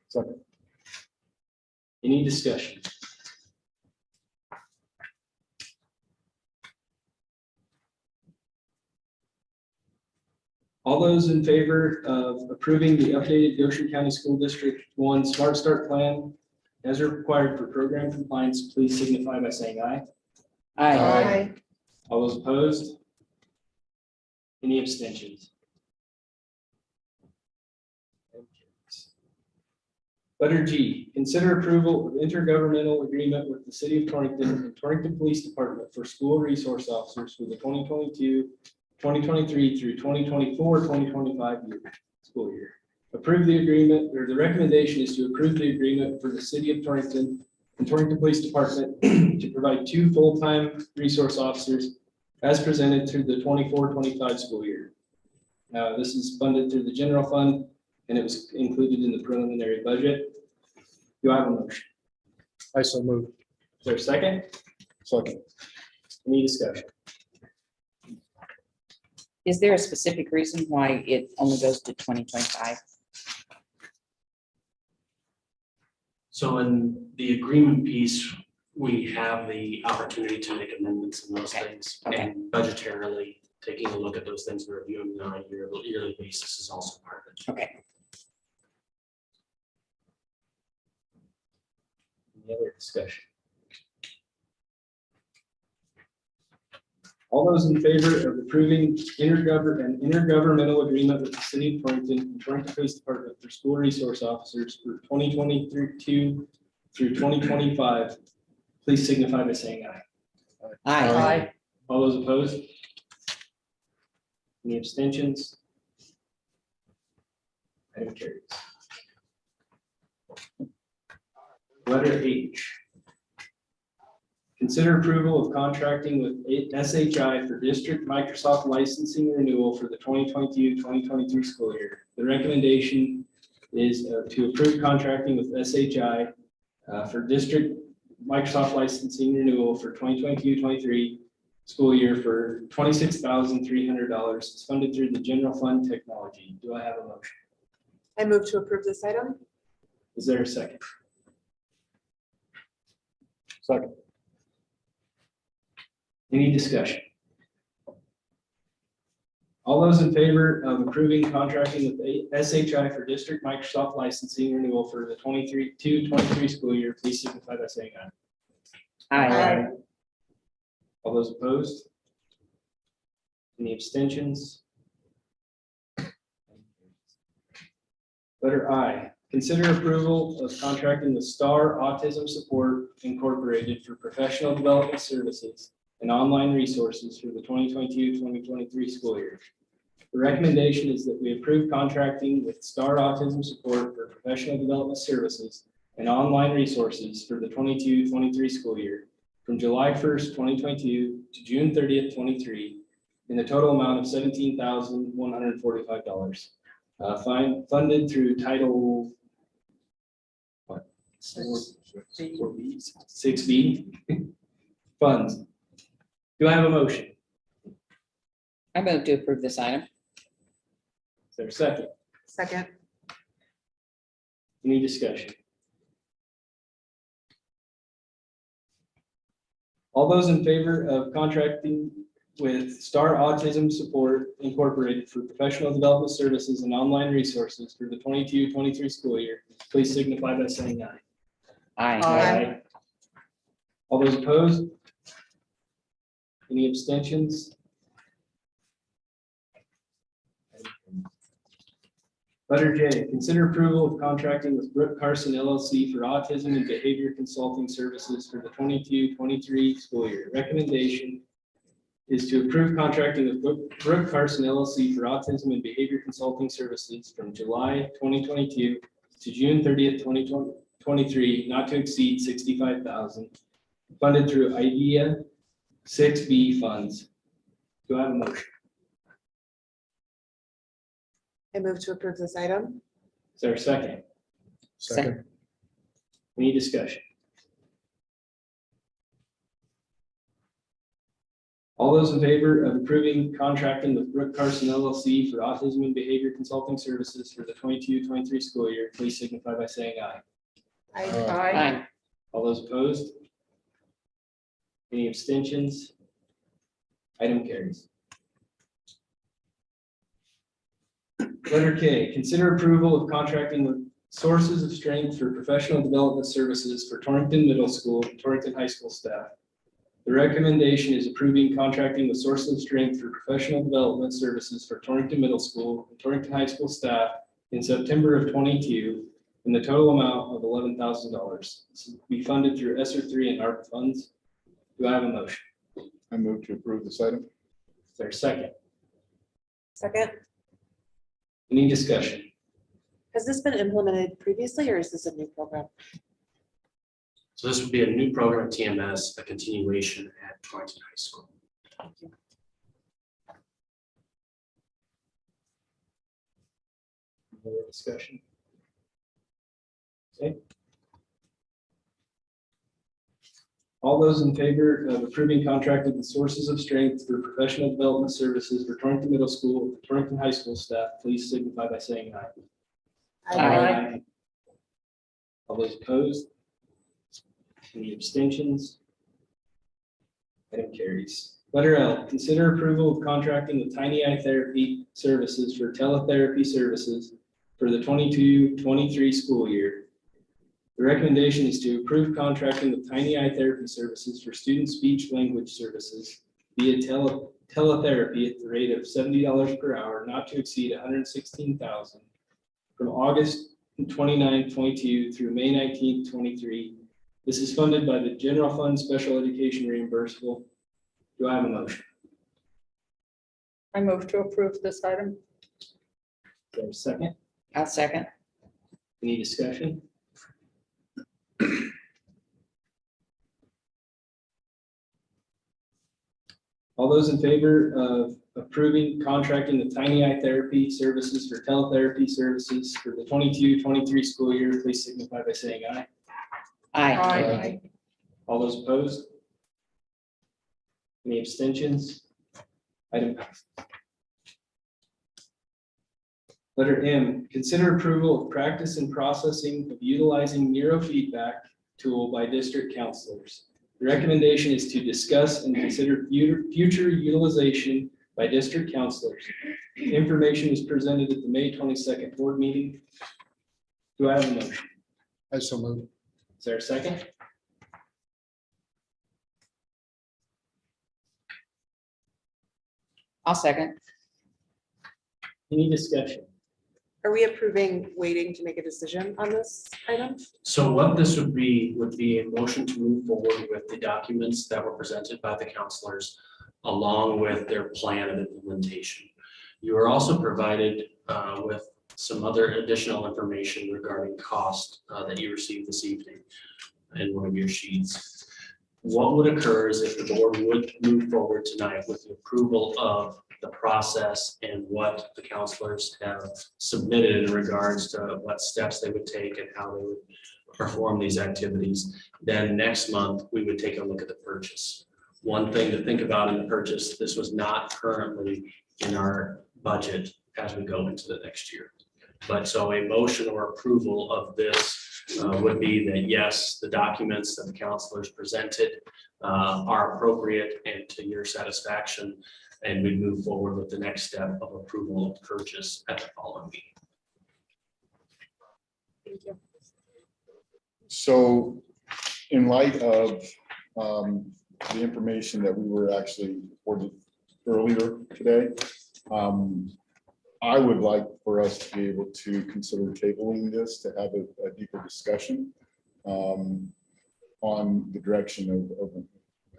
Second. Any discussion? All those in favor of approving the updated Goshen County School District 1 Smart Start Plan as required for program compliance, please signify by saying aye. Aye. All those opposed? Any abstentions? Letter G, consider approval of intergovernmental agreement with the city of Torrington and Torrington Police Department for school resource officers for the 2022, 2023 through 2024, 2025 school year. Approve the agreement, or the recommendation is to approve the agreement for the city of Torrington and Torrington Police Department to provide 2 full-time resource officers as presented through the 24-25 school year. This is funded through the general fund and it was included in the preliminary budget. Do I have a motion? I so move. Is there a second? Second. Any discussion? Is there a specific reason why it only goes to 2025? So in the agreement piece, we have the opportunity to make amendments in those things. Okay. And budgetarily, taking a look at those things, and reviewing them on a yearly basis is also part of it. Okay. Any other discussion? All those in favor of approving intergovernmental agreement with the city of Torrington and Torrington Police Department for school resource officers for 2022 through 2025, please signify by saying aye. Aye. All those opposed? Any abstentions? Item carries. Letter H. Consider approval of contracting with SHI for district Microsoft licensing renewal for the 2022-2023 school year. The recommendation is to approve contracting with SHI for district Microsoft licensing renewal for 2022-23 school year for $26,300. It's funded through the general fund technology. Do I have a motion? I move to approve this item. Is there a second? Second. Any discussion? All those in favor of approving contracting with SHI for district Microsoft licensing renewal for the 23 school year, please signify by saying aye. Aye. All those opposed? Any abstentions? Letter I, consider approval of contracting with Star Autism Support Incorporated for professional development services and online resources for the 2022-2023 school year. The recommendation is that we approve contracting with Star Autism Support for professional development services and online resources for the 22-23 school year from July 1st, 2022 to June 30th, 23, in the total amount of $17,145. Funded through Title what? 6B funds. Do I have a motion? I move to approve this item. Is there a second? Second. Any discussion? All those in favor of contracting with Star Autism Support Incorporated for professional development services and online resources for the 22-23 school year, please signify by saying aye. Aye. All those opposed? Any abstentions? Letter J, consider approval of contracting with Brooke Carson LLC for autism and behavior consulting services for the 22-23 school year. Recommendation is to approve contracting with Brooke Carson LLC for autism and behavior consulting services from July 2022 to June 30th, 2023, not to exceed $65,000, funded through IDEA 6B funds. Do I have a motion? I move to approve this item. Is there a second? Second. Any discussion? All those in favor of approving contracting with Brooke Carson LLC for autism and behavior consulting services for the 22-23 school year, please signify by saying aye. Aye. All those opposed? Any abstentions? Item carries. Letter K, consider approval of contracting with Sources of Strength for professional development services for Torrington Middle School and Torrington High School staff. The The recommendation is approving contracting with Source of Strength for professional development services for Torrington Middle School and Torrington High School staff in September of 22 in the total amount of $11,000. This will be funded through ESSER 3 and ARP funds. Do I have a motion? I move to approve this item. Is there a second? Second, Any discussion? has this been implemented previously or is this a new program? So this would be a new program at TMS, a continuation at Torrington High School. Any other discussion? Okay. All those in favor of approving contracted with Sources of Strength for professional development services for Torrington Middle School, Torrington High School staff, please signify by saying aye. Aye. All those opposed? Any abstentions? Item carries. Letter L, consider approval of contracting with Tiny Eye Therapy Services for teletherapy services for the 22-23 school year. The recommendation is to approve contracting with Tiny Eye Therapy Services for student speech language services via teletherapy at the rate of $70 per hour, not to exceed $116,000 from August 29, 22 through May 19, 23. This is funded by the General Fund Special Education Reimbursable. Do I have a motion? I move to approve this item. Is there a second? I'll second. Any discussion? All those in favor of approving contracting the Tiny Eye Therapy Services for teletherapy services for the 22-23 school year, please signify by saying aye. Aye. All those opposed? Any abstentions? Item passed. Letter M, consider approval of practice and processing of utilizing neurofeedback tool by district counselors. The recommendation is to discuss and consider future utilization by district counselors. Information was presented at the May 22nd board meeting. Do I have a motion? I so move. Is there a second? I'll second. Any discussion? Are we approving waiting to make a decision on this item? So what this would be a motion to move forward with the documents that were presented by the counselors along with their plan of implementation. You are also provided with some other additional information regarding cost that you received this evening in one of your sheets. What would occur is if the board would move forward tonight with the approval of the process and what the counselors have submitted in regards to what steps they would take and how they would perform these activities, then next month we would take a look at the purchase. One thing to think about in the purchase, this was not currently in our budget as we go into the next year. But so a motion or approval of this would be that, yes, the documents that the counselors presented are appropriate and to your satisfaction, and we move forward with the next step of approval of purchase at the following meeting. Thank you. So in light of the information that we were actually reported earlier today, I would like for us to be able to consider tabling this to have a deeper discussion on the direction of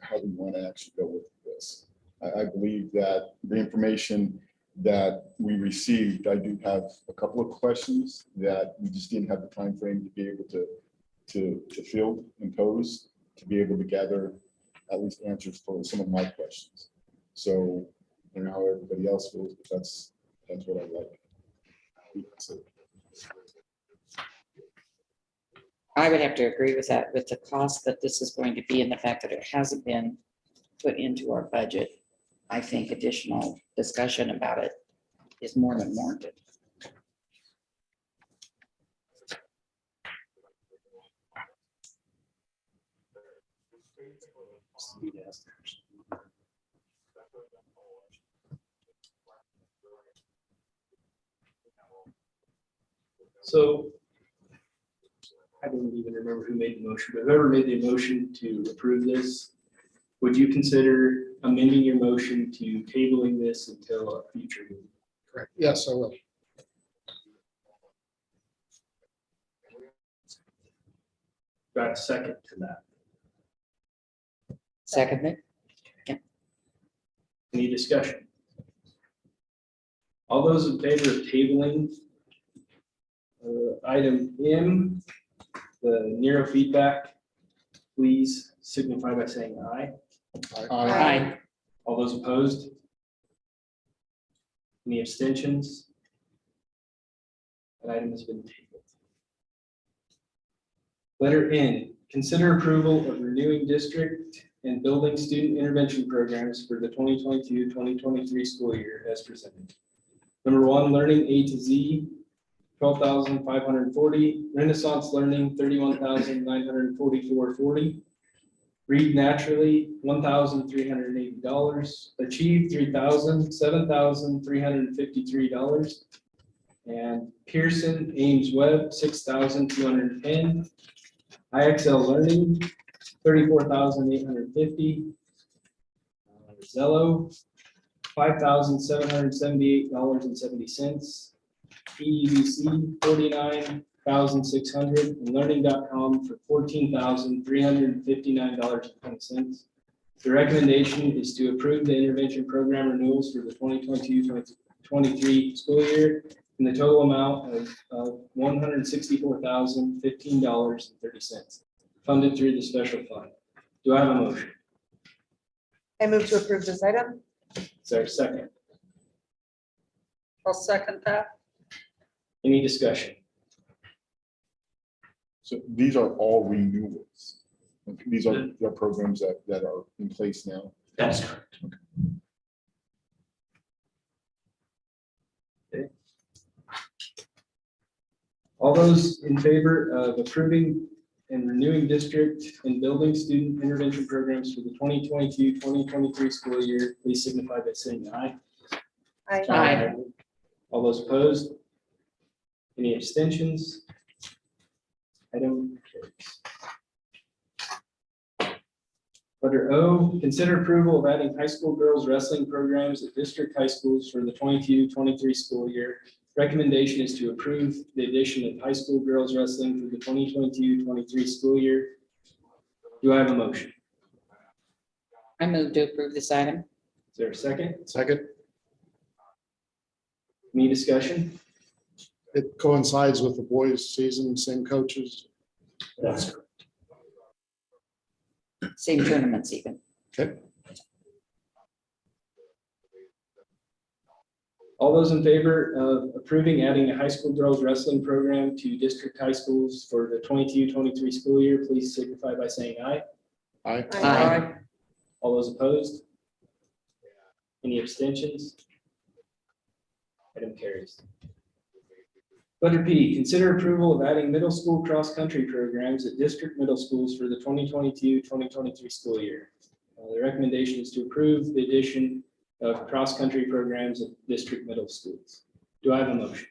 how we want to actually go with this. I believe that the information that we received, I do have a couple of questions that we just didn't have the time frame to be able to field and pose, to be able to gather at least answers for some of my questions. So I don't know how everybody else feels, but that's what I'd like. I would have to agree with that, with the cost that this is going to be and the fact that it hasn't been put into our budget. I think additional discussion about it is more than warranted. So I don't even remember who made the motion, but whoever made the motion to approve this, would you consider amending your motion to tabling this until a future meeting? Correct. Yes, I will. Got a second to that? Second it. Any discussion? All those in favor of tabling item M, the neurofeedback, please signify by saying aye. Aye. All those opposed? Any abstentions? That item has been tabled. Letter N, consider approval of renewing district and building student intervention programs for the 2022-2023 school year as presented. Number one, learning A to Z, 12,540. Renaissance learning, 31,944.40. Read naturally, $1,380. Achieve, $3,000, $7,353. And Pearson Ames Web, 6,210. IXL Learning, 34,850. Zello, $5,778.70. EUC, 49,600. And Learning.com for $14,359.20. The recommendation is to approve the intervention program renewals for the 2022-2023 school year in the total amount of $164,015.30, funded through the special fund. Do I have a motion? I move to approve this item. Is there a second? I'll second that. Any discussion? So these are all renewals. These are the programs that are in place now. That's correct. All those in favor of approving and renewing district and building student intervention programs for the 2022-2023 school year, please signify by saying aye. Aye. All those opposed? Any abstentions? Item carries. Letter O, consider approval of adding high school girls wrestling programs at district high schools for the 22-23 school year. Recommendation is to approve the addition of high school girls wrestling for the 2022-23 school year. Do I have a motion? I move to approve this item. Is there a second? Second, Any discussion? it coincides with the boys' season, same coaches. That's correct. Same tournaments even. Okay. All those in favor of approving adding a high school girls wrestling program to district high schools for the 22-23 school year, please signify by saying aye. Aye. Aye. All those opposed? Any abstentions? Item carries. Letter P, consider approval of adding middle school cross-country programs at district middle schools for the 2022-2023 school year. The recommendation is to approve the addition of cross-country programs at district middle schools. Do I have a motion?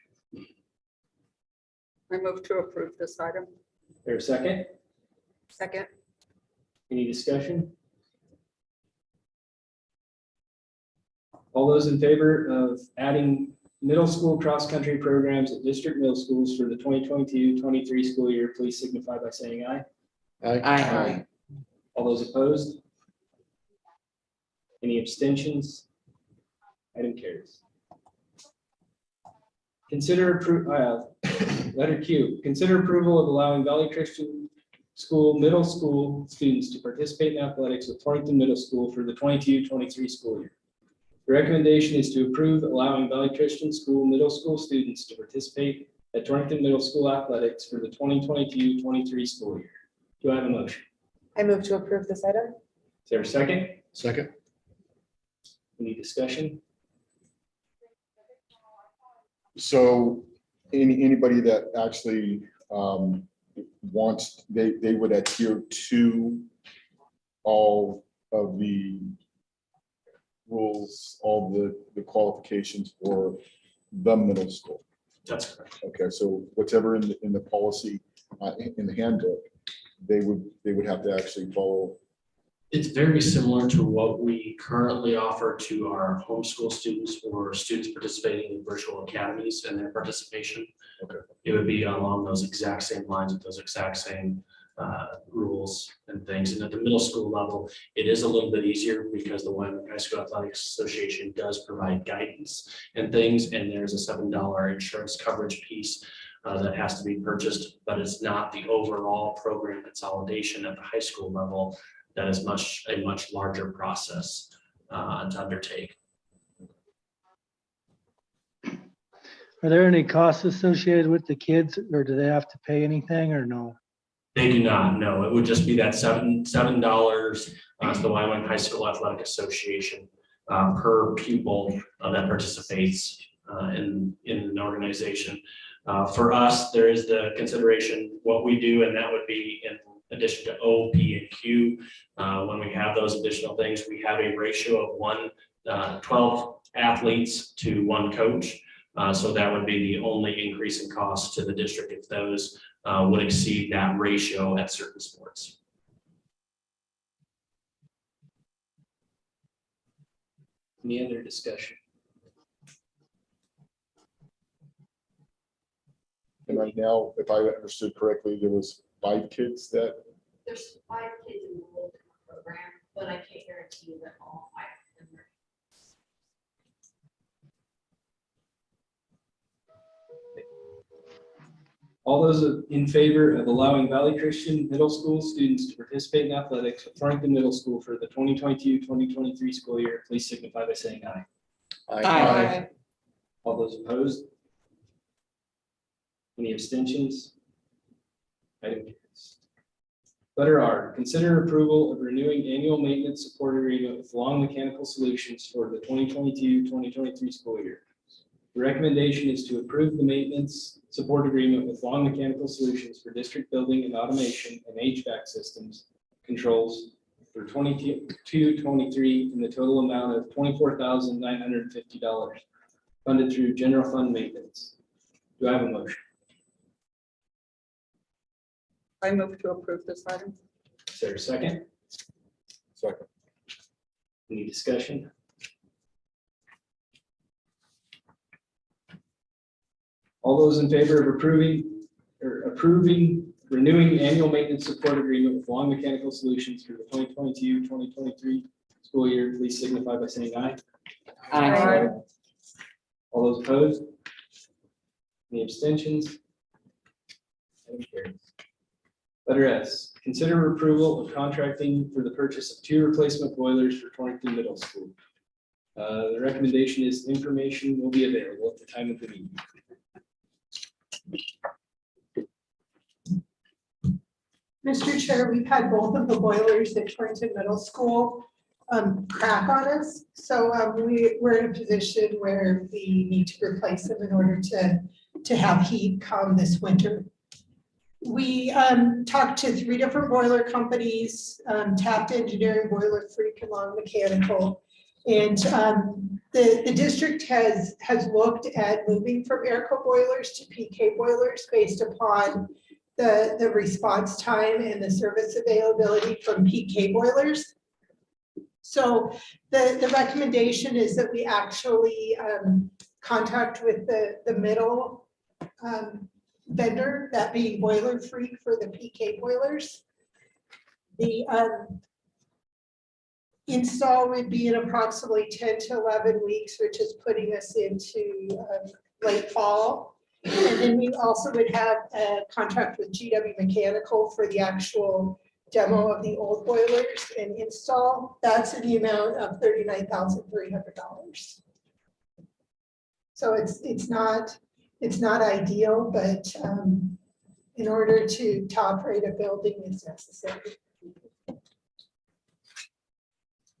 I move to approve this item. Is there a second? Second. Any discussion? All those in favor of adding middle school cross-country programs at district middle schools for the 2022-23 school year, please signify by saying aye. Aye. All those opposed? Any abstentions? Item carries. Letter Q, consider approval of allowing Valley Christian School middle school students to participate in athletics with Torrington Middle School for the 22-23 school year. The recommendation is to approve allowing Valley Christian School middle school students to participate at Torrington Middle School athletics for the 2022-23 school year. Do I have a motion? I move to approve this item. Is there a second? Second, Any discussion? So anybody that actually wants, they would adhere to all of the rules, all the qualifications for the middle school. That's correct. Okay, so whatever in the policy, in the handbook, they would have to actually follow It's very similar to what we currently offer to our homeschool students or students participating in virtual academies and their participation. Okay. It would be along those exact same lines with those exact same rules and things. And at the middle school level, it is a little bit easier because the Wyoming High School Athletics Association does provide guidance and things, and there's a $7 insurance coverage piece that has to be purchased, but it's not the overall program consolidation at the high school level. That is a much larger process to undertake. Are there any costs associated with the kids, or do they have to pay anything or no? They do not, no, it would just be that $7 to the Wyoming High School Athletic Association per pupil that participates in an organization. For us, there is the consideration, what we do, and that would be in addition to O, P, and Q. When we have those additional things, we have a ratio of 12 athletes to 1 coach. So that would be the only increase in cost to the district if those would exceed that ratio at certain sports. Any other discussion? And right now, if I understood correctly, there was 5 kids that, There's 5 kids enrolled in the program, but I can't guarantee you that all 5 of them are. All those in favor of allowing Valley Christian Middle School students to participate in athletics at Thornton Middle School for the 2022-2023 school year, please signify by saying aye. Aye. All those opposed? Any abstentions? Item carries. Letter R, consider approval of renewing annual maintenance support agreement with Long Mechanical Solutions for the 2022-2023 school year. The recommendation is to approve the maintenance support agreement with Long Mechanical Solutions for district building and automation and HVAC systems controls for 22-23 in the total amount of $24,950 funded through general fund maintenance. Do I have a motion? I move to approve this item. Is there a second? second, Any discussion? All those in favor of approving renewing annual maintenance support agreement with Long Mechanical Solutions for the 2022-2023 school year, please signify by saying aye. Aye. All those opposed? Any abstentions? Item carries. Letter S, consider approval of contracting for the purchase of 2 replacement boilers for Torrington Middle School. The recommendation is information will be available at the time of the meeting. Mr. Chair, we've had both of the boilers at Torrington Middle School crack on us. So we're in a position where we need to replace them in order to have heat come this winter. We talked to 3 different boiler companies, Taft Engineering, Boiler Freak, and Long Mechanical. And the district has looked at moving from AirCo boilers to PK boilers based upon the response time and the service availability from PK boilers. So the recommendation is that we actually contact with the middle vendor, that being Boiler Freak for the PK boilers. The install would be in approximately 10 to 11 weeks, which is putting us into late fall. And then we also would have a contract with GW Mechanical for the actual demo of the old boilers and install. That's in the amount of $39,300. So it's not ideal, but in order to operate a building, it's necessary.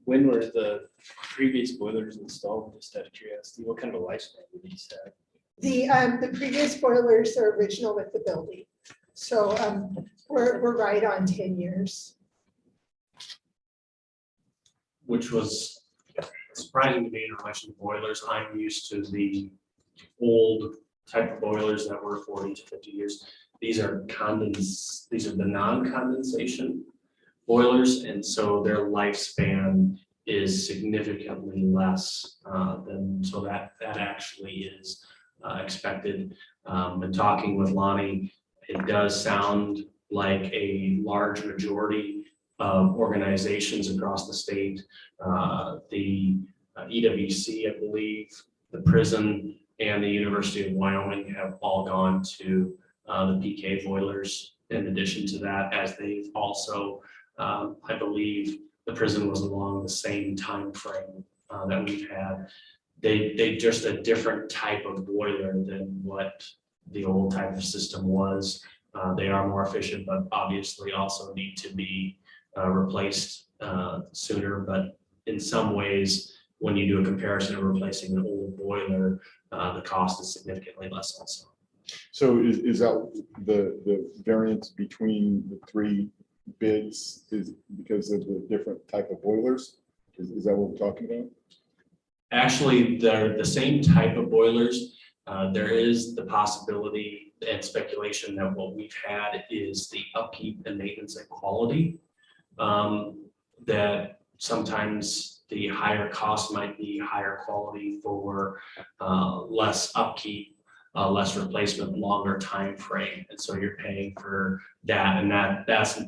When were the previous boilers installed? Just out of curiosity, what kind of a lifespan do these have? The previous boilers are original with the building. So we're right on 10 years. Which was surprising to me in relation to boilers. I'm used to the old type of boilers that were 40 to 50 years. These are the non-condensation boilers, and so their lifespan is significantly less than, so that actually is expected. And talking with Lonnie, it does sound like a large majority of organizations across the state, the EWC, I believe, the prison, and the University of Wyoming have all gone to the PK boilers. In addition to that, as they've also, I believe, the prison was along the same time frame that we've had. They just a different type of boiler than what the old type of system was. They are more efficient, but obviously also need to be replaced sooner. But in some ways, when you do a comparison of replacing an old boiler, the cost is significantly less also. So is that the variance between the three bids is because of the different type of boilers? Is that what we're talking about? Actually, they're the same type of boilers. There is the possibility and speculation that what we've had is the upkeep and maintenance and quality. That sometimes the higher cost might be higher quality for less upkeep, less replacement, longer time frame, and so you're paying for that. And that's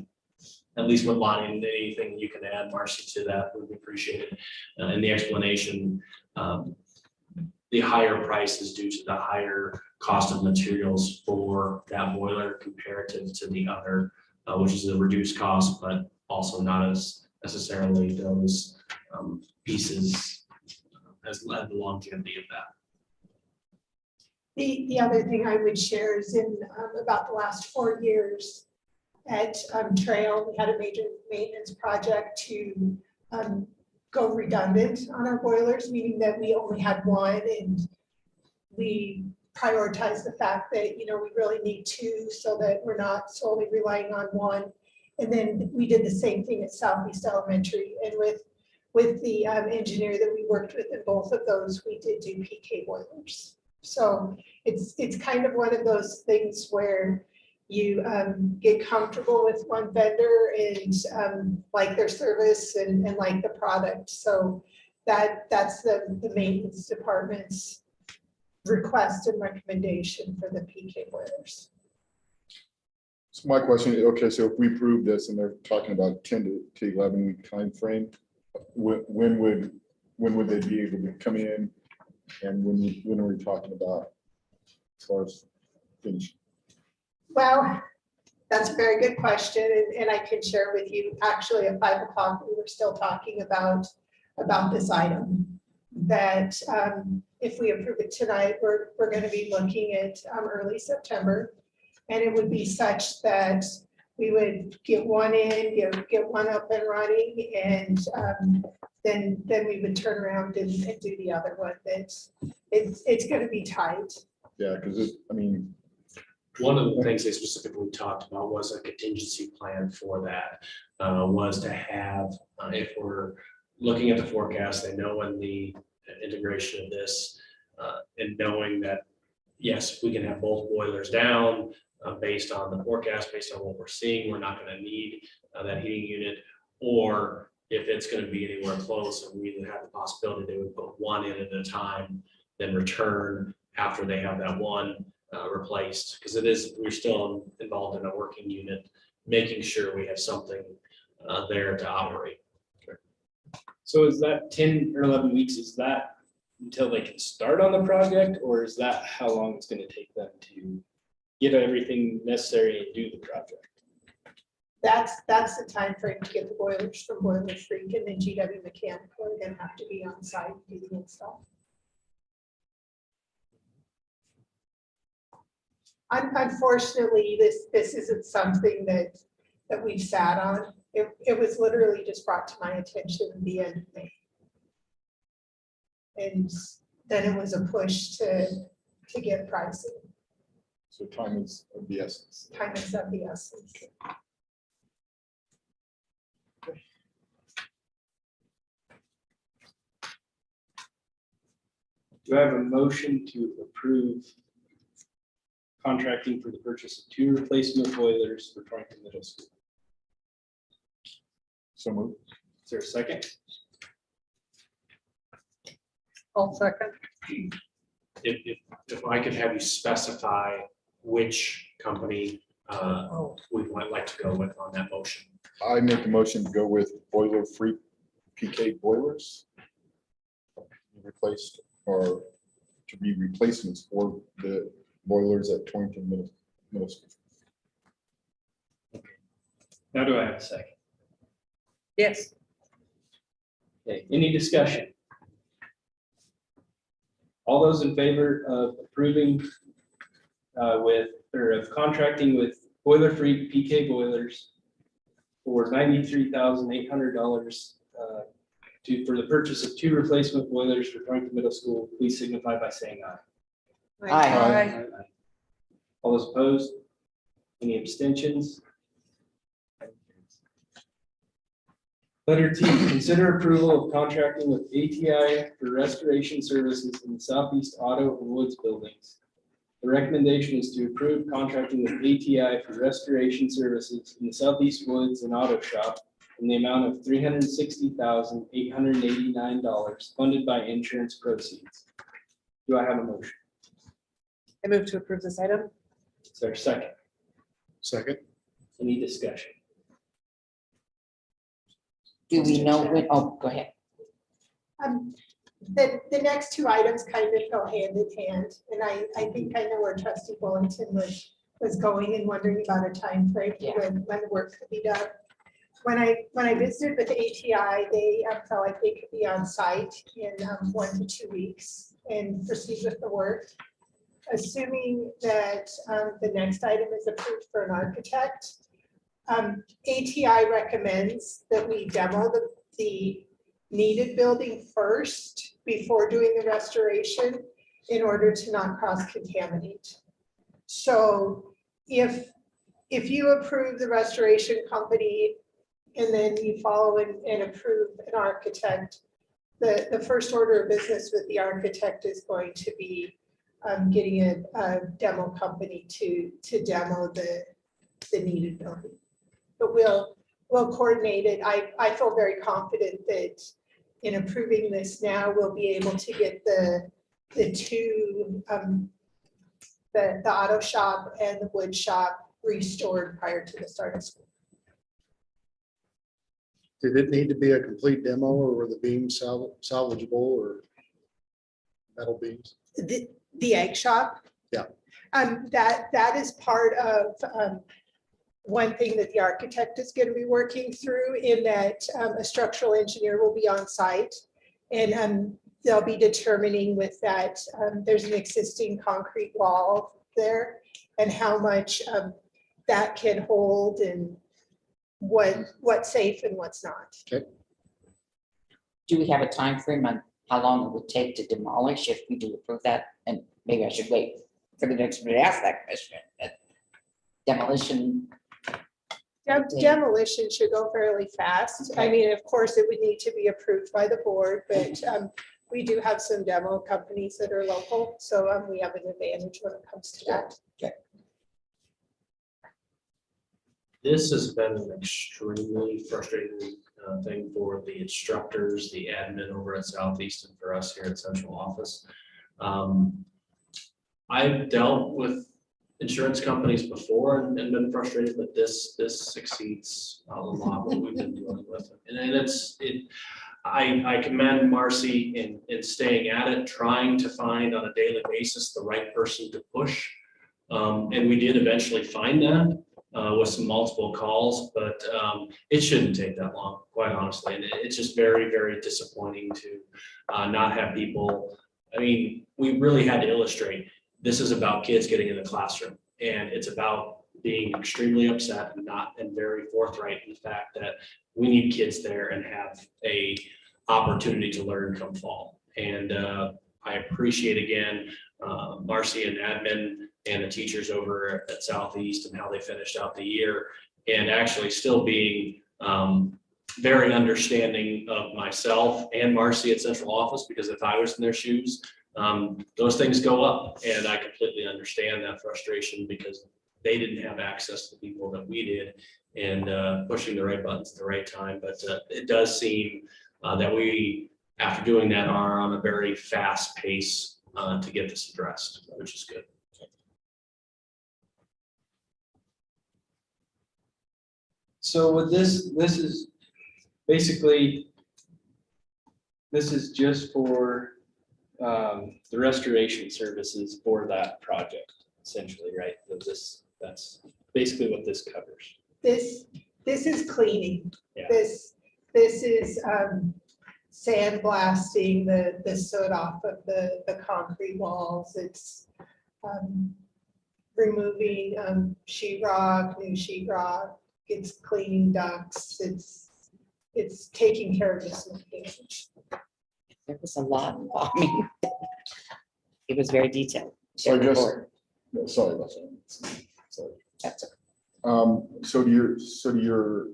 at least what Lonnie, and anything you can add, Marcy, to that would be appreciated. And the explanation, the higher price is due to the higher cost of materials for that boiler comparative to the other, which is a reduced cost, but also not as necessarily those pieces as the longevity of that. The other thing I would share is in about the last 4 years at Trail, we had a major maintenance project to go redundant on our boilers, meaning that we only had one, and we prioritized the fact that, you know, we really need two so that we're not solely relying on one. And then we did the same thing at Southeast Elementary, and with the engineer that we worked with in both of those, we did do PK boilers. So it's kind of one of those things where you get comfortable with one vendor and like their service and like the product. So that's the maintenance department's request and recommendation for the PK boilers. So my question is, okay, so if we prove this and they're talking about 10 to 11 week time frame, when would they be able to come in, and when are we talking about as far as finish? Well, that's a very good question, and I can share with you, actually at 5 o'clock, we were still talking about this item. That if we approve it tonight, we're going to be looking at early September. And it would be such that we would get one in, get one up and running, and then we would turn around and do the other one. It's going to be tight. Yeah, because I mean, one of the things they specifically talked about was a contingency plan for that, was to have, if we're looking at the forecast, they know when the integration of this, and knowing that, yes, we can have both boilers down based on the forecast, based on what we're seeing, we're not going to need that heating unit, or if it's going to be anywhere close, and we either have the possibility they would put one in at a time, then return after they have that one replaced, because we're still involved in a working unit, making sure we have something there to operate. So is that 10 or 11 weeks, is that until they can start on the project, or is that how long it's going to take them to get everything necessary and do the project? That's the time frame to get the boilers from Boiler Freak, and then GW Mechanical are going to have to be on site and do the install. Unfortunately, this isn't something that we've sat on. It was literally just brought to my attention at the end of May. And then it was a push to get pricing. so time is of the essence. Time is of the essence. Do I have a motion to approve contracting for the purchase of 2 replacement boilers for Torrington Middle School? So moved. Is there a second? I'll second. If I could have you specify which company we might like to go with on that motion. I make a motion to go with boiler-free PK boilers. Replaced or to be replacements for the boilers at Torrington Middle School. Now do I have a second? Yes. Okay, any discussion? All those in favor of approving of contracting with boiler-free PK boilers for $93,800 for the purchase of 2 replacement boilers for Torrington Middle School, please signify by saying aye. Aye. All those opposed? Any abstentions? Letter T, consider approval of contracting with ATI for restoration services in the southeast auto and woods buildings. The recommendation is to approve contracting with ATI for restoration services in the southeast woods and auto shop in the amount of $360,889 funded by insurance proceeds. Do I have a motion? I move to approve this item. Is there a second? Second. Any discussion? Do we know when, oh, go ahead. The next 2 items kind of go hand in hand, and I think I know where trustee Bullington was going and wondering about a time frame when the work could be done. When I visited with ATI, they felt like they could be on site in 1 to 2 weeks and proceed with the work. Assuming that the next item is approved for an architect, ATI recommends that we demo the needed building first before doing the restoration in order to not cross-contaminate. So if you approve the restoration company and then you follow and approve an architect, the first order of business with the architect is going to be getting a demo company to demo the needed building. But we'll coordinate it. I feel very confident that in approving this now, we'll be able to get the 2, the auto shop and the wood shop restored prior to the start of school. Did it need to be a complete demo, or were the beams salvageable, or metal beams? The egg shop? Yeah. That is part of one thing that the architect is going to be working through, in that a structural engineer will be on site, and they'll be determining with that, there's an existing concrete wall there, and how much that can hold, and what's safe and what's not. Do we have a time frame on how long it would take to demolish if we do approve that? And maybe I should wait for the next one to ask that question. Demolition. Demolition should go fairly fast. I mean, of course, it would need to be approved by the board, but we do have some demo companies that are local, so we have an advantage when it comes to that. This has been an extremely frustrating thing for the instructors, the admin over at Southeast, and for us here at central office. I've dealt with insurance companies before and been frustrated, but this exceeds a lot what we've been dealing with. And I commend Marcy in staying at it, trying to find on a daily basis the right person to push. And we did eventually find that with some multiple calls, but it shouldn't take that long, quite honestly. And it's just very, very disappointing to not have people. I mean, we really had to illustrate, this is about kids getting in the classroom, and it's about being extremely upset and very forthright in the fact that we need kids there and have a opportunity to learn come fall. And I appreciate again, Marcy and admin and the teachers over at Southeast and how they finished out the year, and actually still being very understanding of myself and Marcy at central office, because if I was in their shoes, those things go up, and I completely understand that frustration, because they didn't have access to the people that we did, and pushing the right buttons at the right time. But it does seem that we, after doing that, are on a very fast pace to get this addressed, which is good. So with this is basically, this is just for the restoration services for that project, essentially, right? That's basically what this covers. This is cleaning. Yeah. This is sandblasting the soot off of the concrete walls. It's removing sheetrock, new sheetrock. It's cleaning ducts. It's taking care of this damage. There was a lot involving. It was very detailed. So I Their guess, report. no, sorry about that. Sorry. That's okay. So to your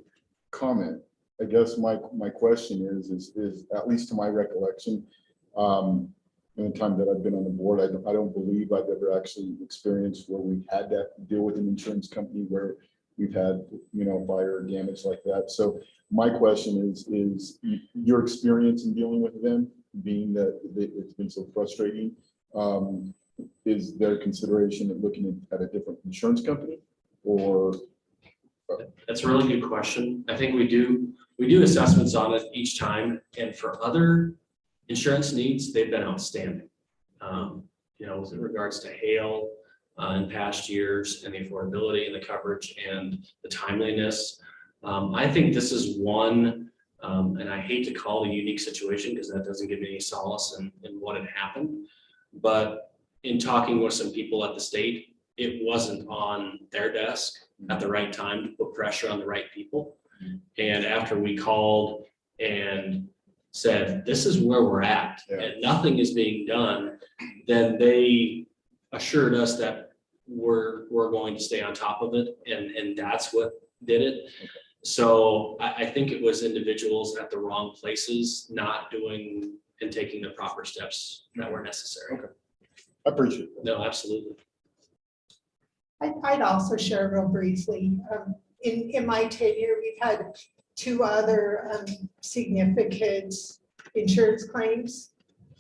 comment, I guess my question is at least to my recollection, in the time that I've been on the board, I don't believe I've ever actually experienced where we've had to deal with an insurance company where we've had, fire damage like that. So my question is your experience in dealing with them, being that it's been so frustrating, is there consideration of looking at a different insurance company or? That's a really good question. I think we do assessments on it each time, and for other insurance needs, they've been outstanding. With regards to hail in past years and the affordability and the coverage and the timeliness. I think this is one, and I hate to call it a unique situation because that doesn't give me any solace in what had happened. But in talking with some people at the state, it wasn't on their desk at the right time to put pressure on the right people. And after we called and said, this is where we're at, and nothing is being done, then they assured us that we're going to stay on top of it, and that's what did it. Okay. So I think it was individuals at the wrong places, not doing and taking the proper steps that were necessary. Okay. I appreciate it. No, absolutely. I'd also share real briefly, in my tenure, we've had two other significant insurance claims.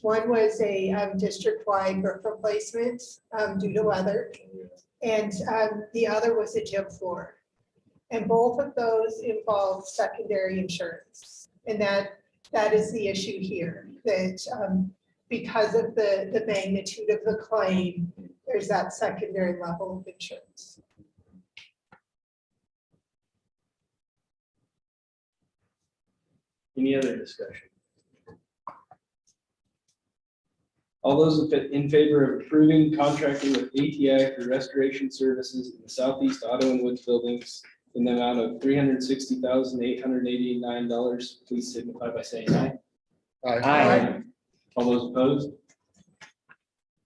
One was a district-wide roof replacement due to weather, and the other was a gym floor. And both of those involve secondary insurance. And that is the issue here, that because of the magnitude of the claim, there's that secondary level of insurance. Any other discussion? All those in favor of approving contracting with ATI for restoration services in the Southeast Auto and Woods buildings in the amount of $360,889, please signify by saying aye. Aye. All those opposed?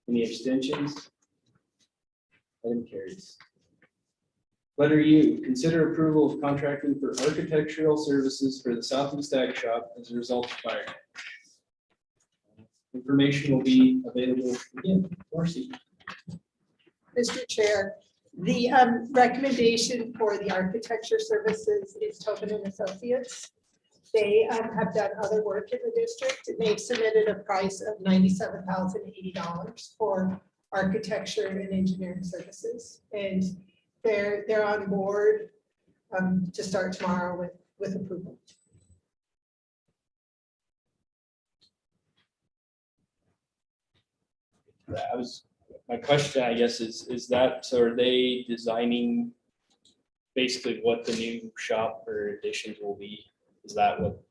Any abstentions? Item carries. Letter U, consider approval of contracting for architectural services for the Southeast Ag Shop as a result of fire. Information will be available again. Marcy. Mr. Chair, the recommendation for the architecture services is Tobin and Associates. They have done other work in the district, and they've submitted a price of $97,080 for architecture and engineering services. And they're on board to start tomorrow with approval. My question, I guess, is that, so are they designing basically what the new shop or additions will be? Is that what,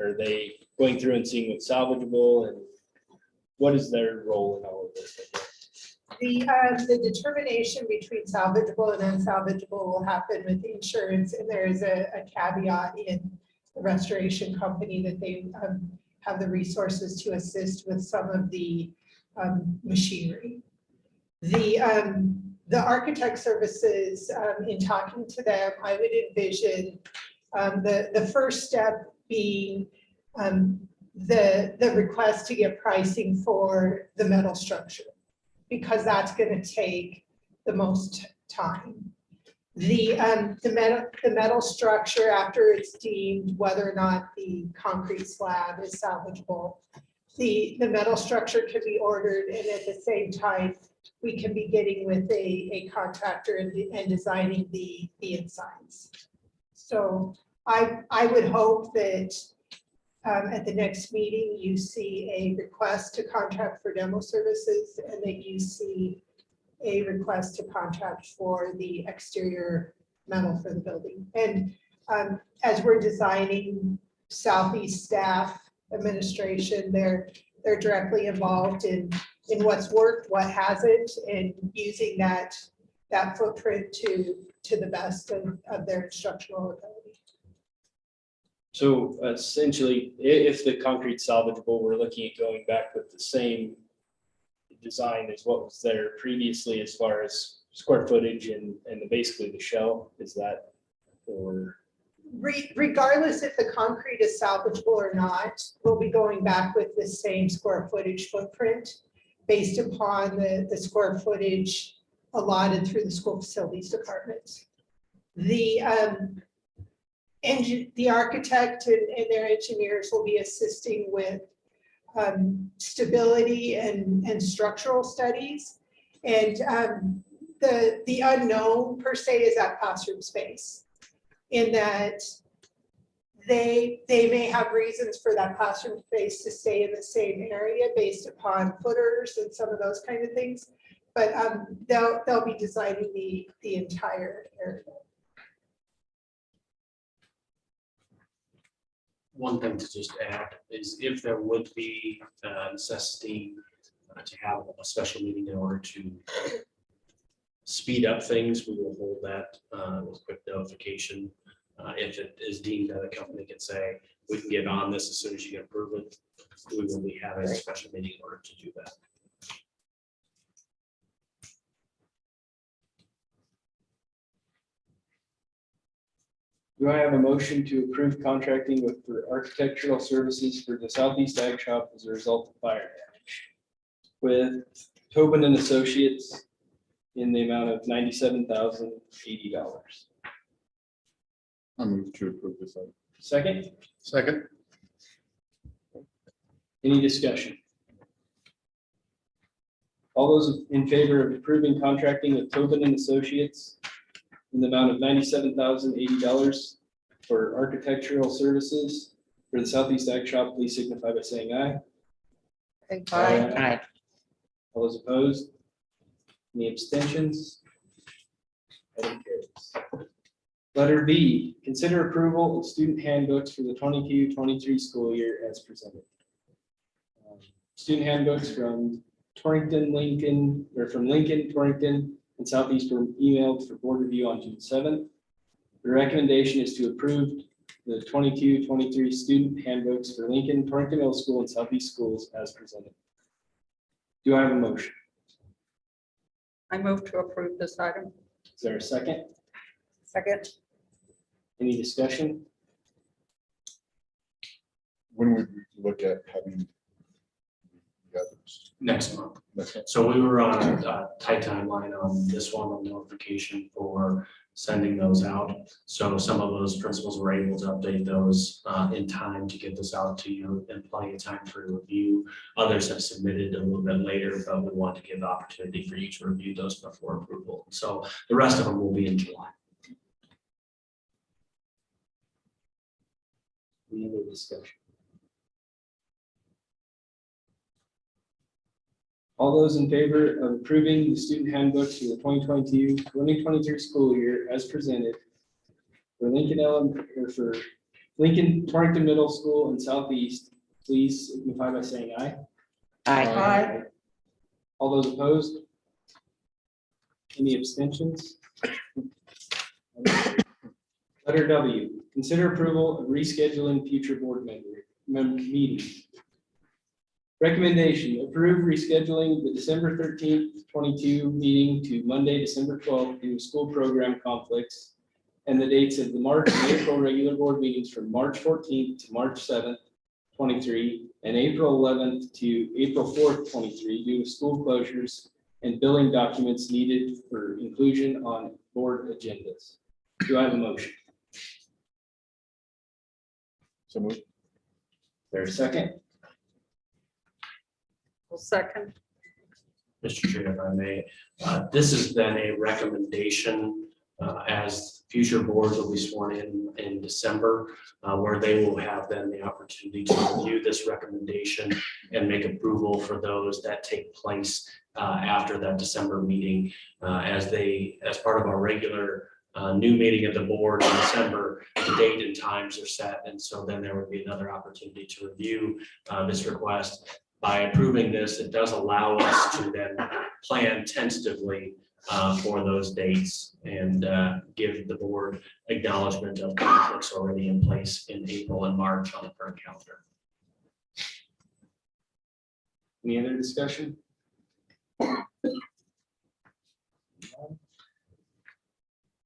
are they going through and seeing what's salvageable, and what is their role in all of this? The determination between salvageable and unsalvageable will happen with the insurance, and there is a caveat in the restoration company that they have the resources to assist with some of the machinery. The architect services, in talking to them, I would envision the first step being the request to get pricing for the metal structure, because that's going to take the most time. The metal structure, after it's deemed whether or not the concrete slab is salvageable, the metal structure can be ordered, and at the same time, we can be getting with a contractor and designing the insides. So I would hope that at the next meeting, you see a request to contract for demo services, and that you see a request to contract for the exterior metal for the building. And as we're designing, Southeast staff, administration, they're directly involved in what's worked, what hasn't, and using that footprint to the best of their instructional ability. So essentially, if the concrete's salvageable, we're looking at going back with the same design as what was there previously as far as square footage and basically the shell, is that, or? Regardless if the concrete is salvageable or not, we'll be going back with the same square footage footprint based upon the square footage allotted through the school facilities department. The architect and their engineers will be assisting with stability and structural studies. And the unknown per se is that classroom space, in that they may have reasons for that classroom space to stay in the same area based upon footers and some of those kind of things. But they'll be designing the entire area. One thing to just add is if there would be necessity to have a special meeting in order to speed up things, we will hold that with quick notification. If it is deemed that a company can say, we can get on this as soon as you can approve it, we will be having a special meeting in order to do that. Do I have a motion to approve contracting for architectural services for the Southeast Ag Shop as a result of fire damage with Tobin and Associates in the amount of $97,080? I move to approve this item. Second, Second. any discussion? All those in favor of approving contracting with Tobin and Associates in the amount of $97,080 for architectural services for the Southeast Ag Shop, please signify by saying aye. Aye. All those opposed? Any abstentions? Item carries. Letter B, consider approval of student handbooks for the 22-23 school year as presented. Student handbooks from Torrington, Lincoln, or from Lincoln, Torrington, and Southeast were emailed for board review on June 7th. The recommendation is to approve the 22-23 student handbooks for Lincoln, Torrington Middle School, and Southeast schools as presented. Do I have a motion? I move to approve this item. Is there a second? Second. Any discussion? When would we look at having the others? Next month. Next one. So we were on a tight timeline on this one, on notification for sending those out. So some of those principals were able to update those in time to get this out to you in plenty of time for review. Others have submitted a little bit later, but we want to give the opportunity for you to review those before approval. So the rest of them will be in July. Any other discussion? All those in favor of approving the student handbooks for the 2022-2023 school year as presented for Lincoln or for Lincoln, Torrington Middle School and Southeast, please signify by saying aye. Aye. All those opposed? Any abstentions? Letter W, consider approval of rescheduling future board meetings. Recommendation, approve rescheduling the December 13th, 22 meeting to Monday, December 12th due to school program conflicts, and the dates of the March and April regular board meetings from March 14th to March 7th, 23, and April 11th to April 4th, 23 due to school closures, and billing documents needed for inclusion on board agendas. Do I have a motion? So moved. There's a second. Well, second. Mr. Chair, if I may, this has been a recommendation as future boards will be sworn in December, where they will have then the opportunity to review this recommendation and make approval for those that take place after that December meeting. As part of our regular new meeting of the board in December, the date and times are set. And so then there would be another opportunity to review this request. By approving this, it does allow us to then plan tentatively for those dates and give the board acknowledgement of conflicts already in place in April and March on the current calendar. Any other discussion?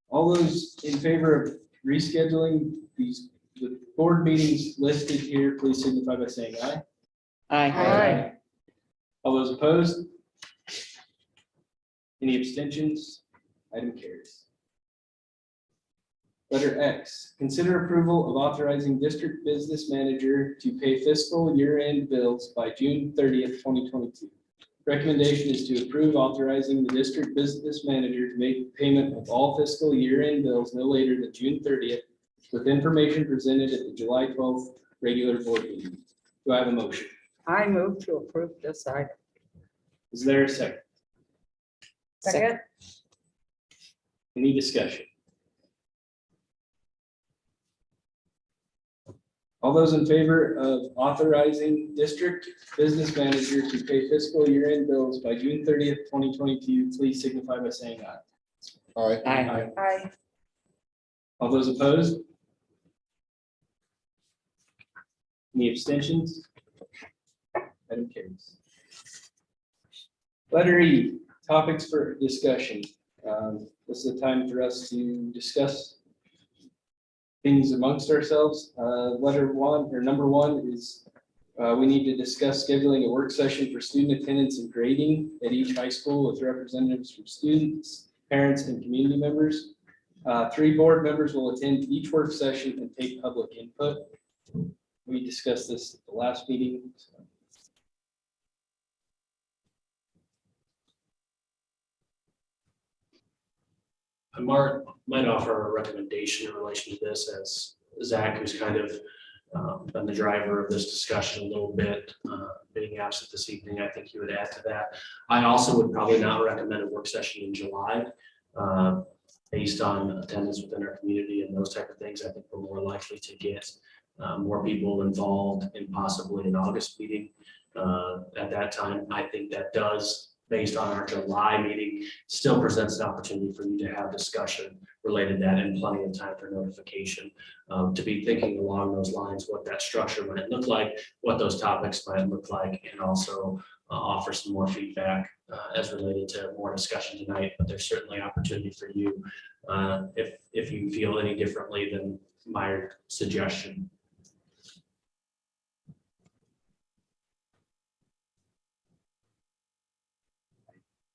All those in favor of rescheduling the board meetings listed here, please signify by saying aye. Aye. All those opposed? Any abstentions? Item carries. Letter X, consider approval of authorizing district business manager to pay fiscal year-end bills by June 30th, 2022. Recommendation is to approve authorizing the district business manager to make payment of all fiscal year-end bills no later than June 30th, with information presented at the July 12th regular board meeting. Do I have a motion? I move to approve this item. Is there a second? Second. Any discussion? All those in favor of authorizing district business manager to pay fiscal year-end bills by June 30th, 2022, please signify by saying aye. All right. Aye. Aye. All those opposed? Any abstentions? Item carries. Letter E, topics for discussion. This is the time for us to discuss things amongst ourselves. Letter one, or number one is we need to discuss scheduling a work session for student attendance and grading at each high school with representatives from students, parents, and community members. 3 board members will attend each work session and take public input. We discussed this at the last meeting. I might offer a recommendation in relation to this, as Zach, who's kind of been the driver of this discussion a little bit, being absent this evening, I think he would add to that. I also would probably not recommend a work session in July, based on attendance within our community and those type of things. I think we're more likely to get more people involved in possibly an August meeting. At that time, I think that does, based on our July meeting, still presents an opportunity for you to have discussion related to that and plenty of time for notification. To be thinking along those lines, what that structure might look like, what those topics might look like, and also offer some more feedback as related to more discussion tonight. But there's certainly opportunity for you if you feel any differently than my suggestion.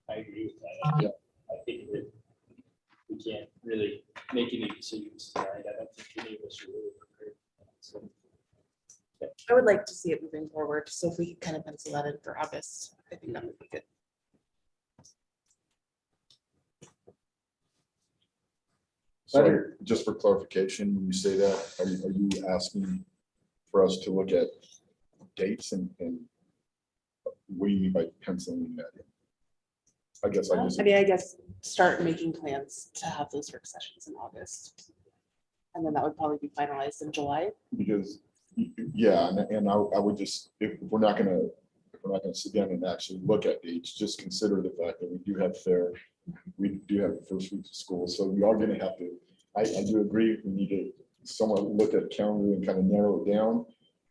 I agree with that. Yeah. I think that we can't really make any decisions tonight. I don't think any of us are really prepared. So, I would like to see it moving forward. So if we could kind of pencil that in for August, I think that would be good. So just for clarification, when you say that, are you asking for us to look at dates and what do you mean by penciling that in? I guess I just. I mean, I guess start making plans to have those work sessions in August. And then that would probably be finalized in July. Because, yeah, and I would just, if we're not gonna sit down and actually look at dates, just consider the fact that we do have we do have the first week of school, so we are gonna have to, I do agree, we need to somewhat look at calendar and kind of narrow it down,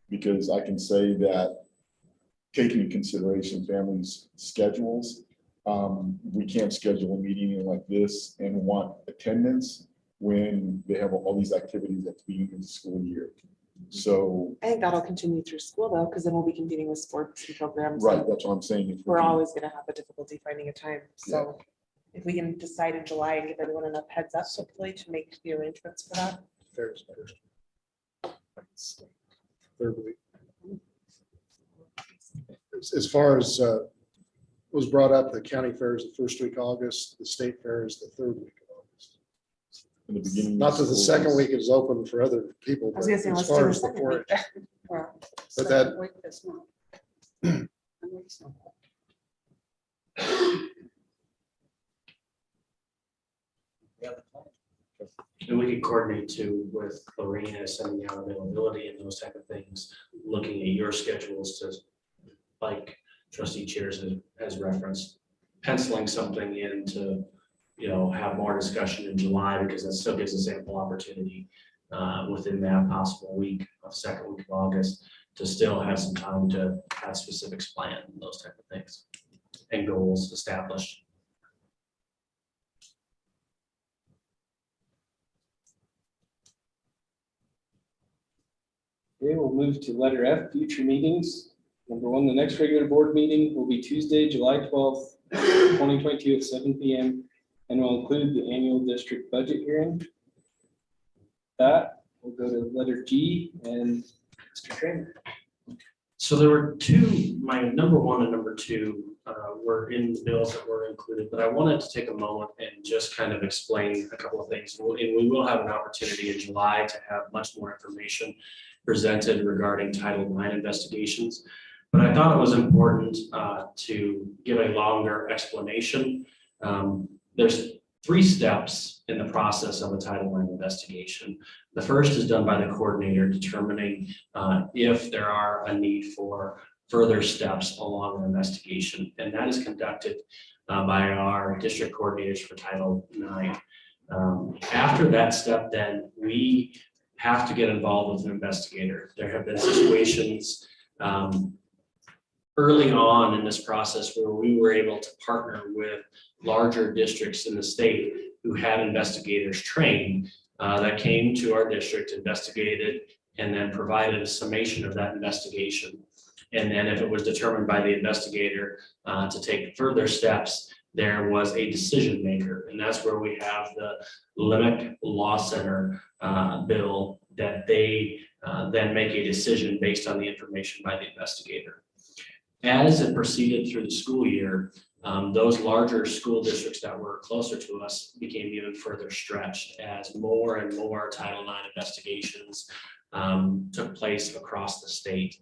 because I can say that taking into consideration families' schedules, we can't schedule a meeting like this and want attendance when they have all these activities at the beginning of the school year. So, I think that'll continue through school though, because then we'll be competing with sports and programs. right, that's what I'm saying. If we We're can- always gonna have a difficulty finding a time, so if we can decide in July and give everyone enough heads up, hopefully to make the arrangements for that. Fair is better. Third week. As far as was brought up, the county fair is the first week of August, the state fair is the third week of August. In the beginning. of Not that the school second is- week is open for other people, I but was gonna say, as let's do far the as second before. week. Well, But second that- week this month. Unreasonable. And we could coordinate too with Lorena sending out availability and those type of things, looking at your schedules to, like trustee Chairs has referenced, penciling something in to, have more discussion in July, because that still gives us ample opportunity within that possible week of second week of August to still have some time to have specifics planned and those type of things and goals established. Okay, we'll move to letter F, future meetings. Number one, the next regular board meeting will be Tuesday, July 12th, 2022 at 7 p.m. and will include the annual district budget hearing. That, we'll go to letter G and Mr. Kramer. So there were two, my number one and number two were in the bills that were included, but I wanted to take a moment and just kind of explain a couple of things. And we will have an opportunity in July to have much more information presented regarding Title IX investigations. But I thought it was important to give a longer explanation. There's 3 steps in the process of a Title IX investigation. The first is done by the coordinator determining if there are a need for further steps along the investigation. And that is conducted by our district coordinators for Title IX. After that step, then we have to get involved with an investigator. There have been situations early on in this process where we were able to partner with larger districts in the state who had investigators trained that came to our district, investigated, and then provided a summation of that investigation. And then if it was determined by the investigator to take further steps, there was a decision maker. And that's where we have the Limerick Law Center bill that they then make a decision based on the information by the investigator. As it proceeded through the school year, those larger school districts that were closer to us became even further stretched as more and more Title IX investigations took place across the state.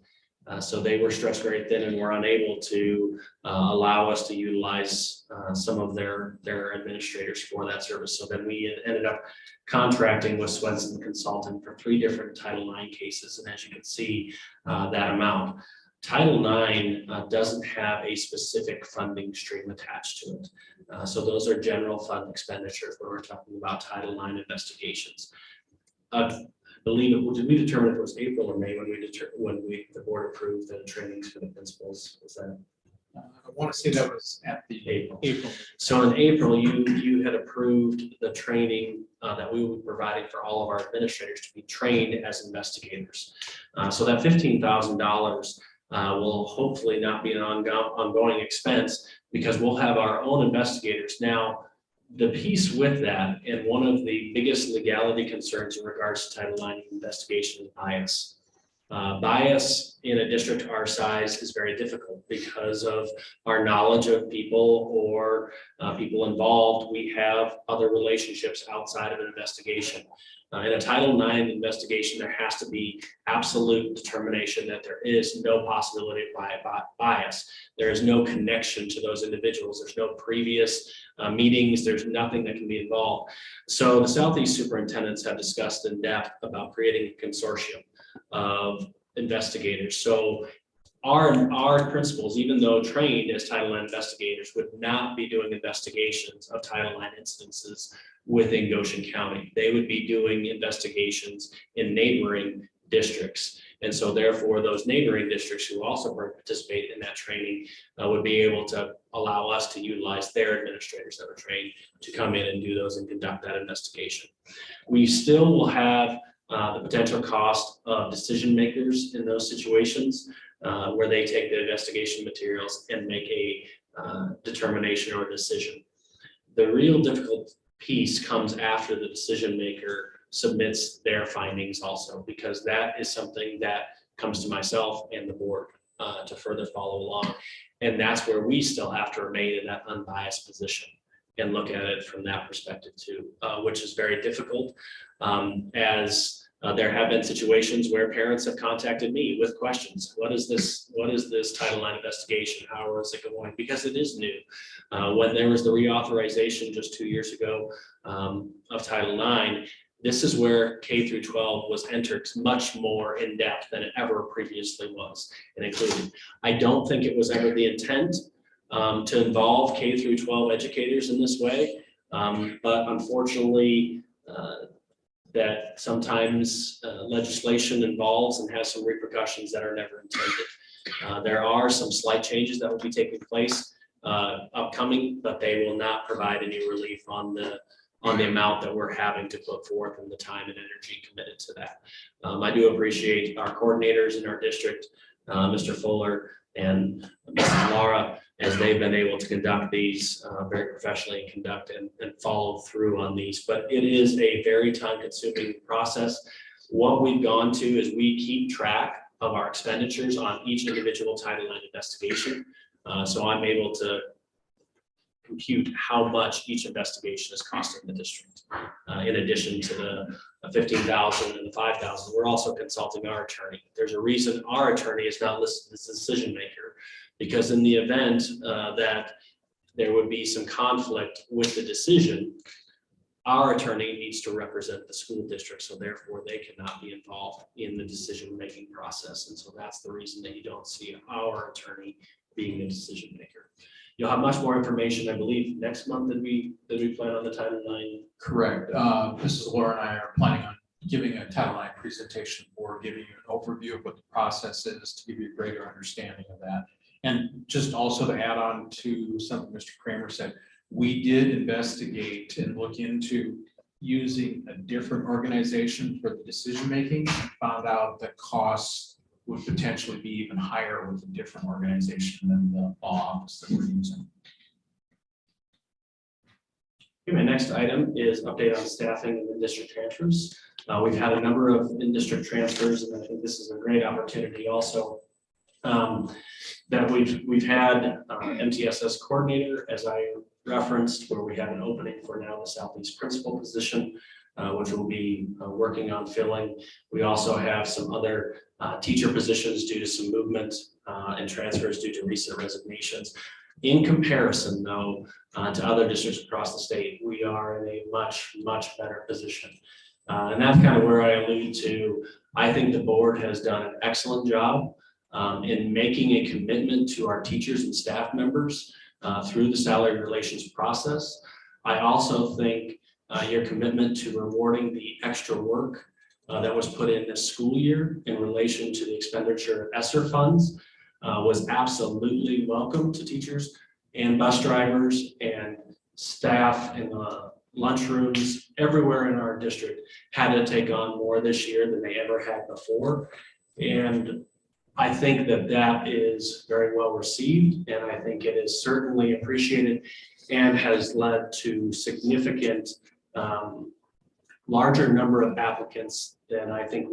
So they were stretched very thin and were unable to allow us to utilize some of their administrators for that service. So then we ended up contracting with Swenson Consulting for 3 different Title IX cases. And as you can see, that amount. Title IX doesn't have a specific funding stream attached to it. So those are general fund expenditures when we're talking about Title IX investigations. I believe did we determine if it was April or May when the board approved the trainings for the principals? Was that? I want to say that was at the April. So in April, you had approved the training that we would be providing for all of our administrators to be trained as investigators. So that $15,000 will hopefully not be an ongoing expense because we'll have our own investigators. Now, the piece with that, and one of the biggest legality concerns in regards to Title IX investigation is bias. Bias in a district our size is very difficult because of our knowledge of people or people involved. We have other relationships outside of an investigation. In a Title IX investigation, there has to be absolute determination that there is no possibility of bias. There is no connection to those individuals. There's no previous meetings. There's nothing that can be involved. So the Southeast superintendents have discussed in depth about creating a consortium of investigators. So our principals, even though trained as Title IX investigators, would not be doing investigations of Title IX instances within Goshen County. They would be doing investigations in neighboring districts. And so therefore, those neighboring districts who also participate in that training would be able to allow us to utilize their administrators that are trained to come in and do those and conduct that investigation. We still will have the potential cost of decision makers in those situations where they take the investigation materials and make a determination or decision. The real difficult piece comes after the decision maker submits their findings also, because that is something that comes to myself and the board to further follow along. And that's where we still have to remain in that unbiased position and look at it from that perspective too, which is very difficult. As there have been situations where parents have contacted me with questions. What is this Title IX investigation? How is it going? Because it is new. When there was the reauthorization just 2 years ago of Title IX, this is where K through 12 was entered much more in depth than it ever previously was and included. I don't think it was ever the intent to involve K through 12 educators in this way, but unfortunately, that sometimes legislation involves and has some repercussions that are never intended. There are some slight changes that will be taking place upcoming, but they will not provide any relief on the amount that we're having to put forth and the time and energy committed to that. I do appreciate our coordinators in our district, Mr. Fuller and Mrs. Laura, as they've been able to conduct these very professionally and follow through on these. But it is a very time-consuming process. What we've gone to is we keep track of our expenditures on each individual Title IX investigation. So I'm able to compute how much each investigation is costing the district. In addition to the 15,000 and the 5,000, we're also consulting our attorney. There's a reason our attorney is not listed as a decision maker, because in the event that there would be some conflict with the decision, our attorney needs to represent the school district, so therefore they cannot be involved in the decision-making process. And so that's the reason that you don't see our attorney being the decision maker. You'll have much more information, I believe, next month than we plan on the Title IX. Correct. Mrs. Laura and I are planning on giving a Title IX presentation or giving you an overview of what the process is to give you a greater understanding of that. And just also to add on to something Mr. Kramer said, we did investigate and look into using a different organization for the decision-making, and found out that costs would potentially be even higher with a different organization than the law office that we're using. Okay, my next item is update on staffing and district transfers. We've had a number of in-district transfers, and I think this is a great opportunity also that we've had MTSS coordinator, as I referenced, where we have an opening for now the Southeast principal position, which we'll be working on filling. We also have some other teacher positions due to some movement and transfers due to recent resignations. In comparison, though, to other districts across the state, we are in a much, much better position. And that's kind of where I allude to. I think the board has done an excellent job in making a commitment to our teachers and staff members through the salary relations process. I also think your commitment to rewarding the extra work that was put in this school year in relation to the expenditure of ESSER funds was absolutely welcome to teachers and bus drivers and staff in the lunchrooms everywhere in our district had to take on more this year than they ever had before. And I think that that is very well received, and I think it is certainly appreciated and has led to significant larger number of applicants than I think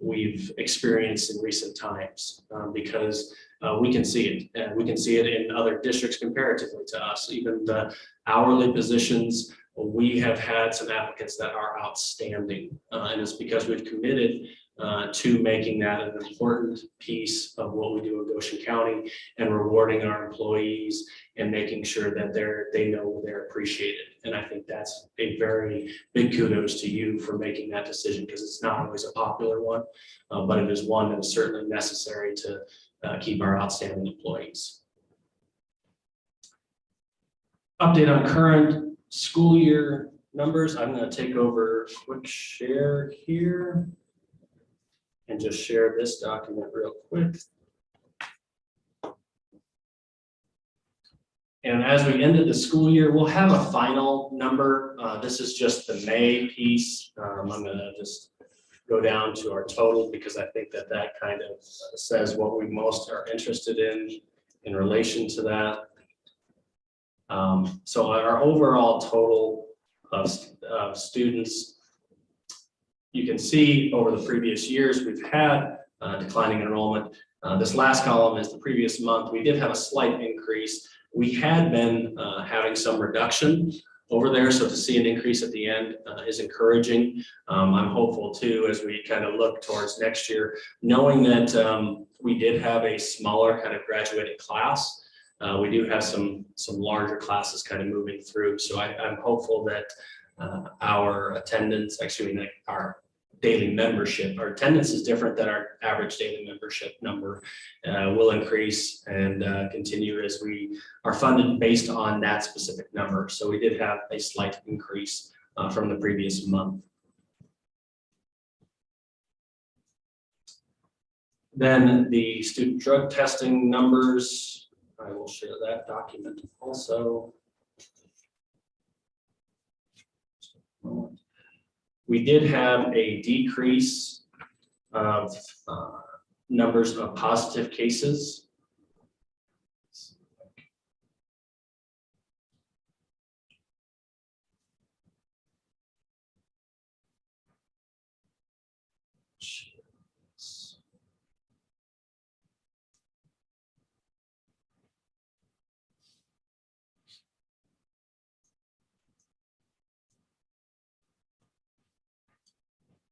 we've experienced in recent times, because we can see it, and we can see it in other districts comparatively to us. Even the hourly positions, we have had some applicants that are outstanding, and it's because we've committed to making that an important piece of what we do in Goshen County and rewarding our employees and making sure that they know they're appreciated. And I think that's a very big kudos to you for making that decision, because it's not always a popular one, but it is one that is certainly necessary to keep our outstanding employees. Update on current school year numbers. I'm going to take over a quick share here and just share this document real quick. And as we ended the school year, we'll have a final number. This is just the May piece. I'm going to just go down to our total because I think that that kind of says what we most are interested in relation to that. So our overall total of students, you can see over the previous years, we've had declining enrollment. This last column is the previous month. We did have a slight increase. We had been having some reduction over there, so to see an increase at the end is encouraging. I'm hopeful too, as we kind of look towards next year, knowing that we did have a smaller kind of graduating class. We do have some larger classes kind of moving through, so I'm hopeful that our attendance, actually our daily membership, our attendance is different than our average daily membership number, will increase and continue as we are funded based on that specific number. So we did have a slight increase from the previous month. Then the student drug testing numbers, I will share that document also. We did have a decrease of numbers of positive cases.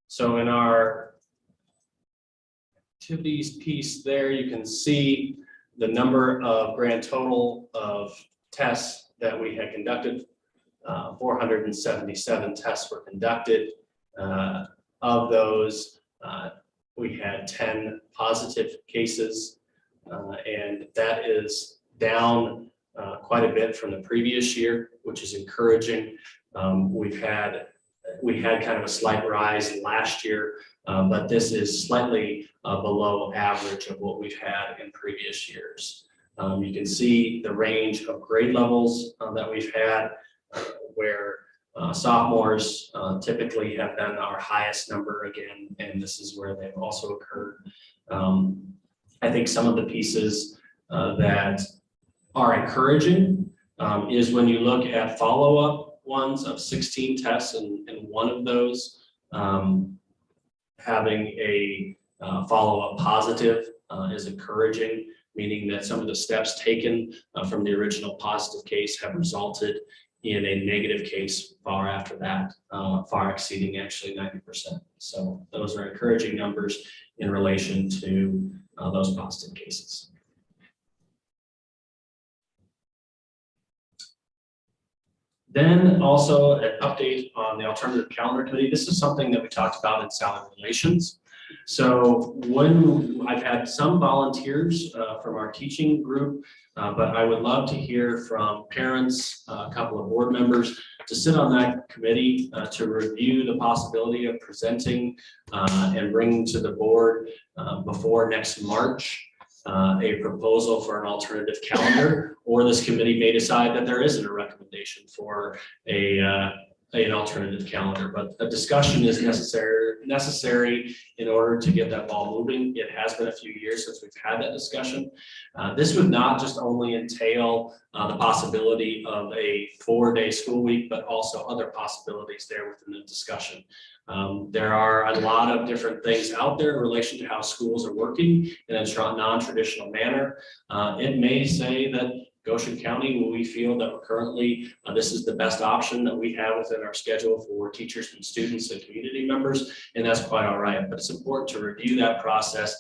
So in our activities piece there, you can see the number of grand total of tests that we had conducted. 477 tests were conducted. Of those, we had 10 positive cases, and that is down quite a bit from the previous year, which is encouraging. We had kind of a slight rise last year, but this is slightly below average of what we've had in previous years. You can see the range of grade levels that we've had, where sophomores typically have been our highest number again, and this is where they've also occurred. I think some of the pieces that are encouraging is when you look at follow-up ones of 16 tests, and one of those having a follow-up positive is encouraging, meaning that some of the steps taken from the original positive case have resulted in a negative case far after that, far exceeding actually 90%. So those are encouraging numbers in relation to those positive cases. Then also an update on the alternative calendar committee. This is something that we talked about in salary relations. So when I've had some volunteers from our teaching group, but I would love to hear from parents, a couple of board members to sit on that committee to review the possibility of presenting and bringing to the board before next March a proposal for an alternative calendar, or this committee may decide that there isn't a recommendation for an alternative calendar, but a discussion is necessary in order to get that ball moving. It has been a few years since we've had that discussion. This would not just only entail the possibility of a 4-day school week, but also other possibilities there within the discussion. There are a lot of different things out there in relation to how schools are working in a non-traditional manner. It may say that Goshen County, we feel that we're currently, this is the best option that we have within our schedule for teachers and students and community members, and that's quite all right. But it's important to review that process.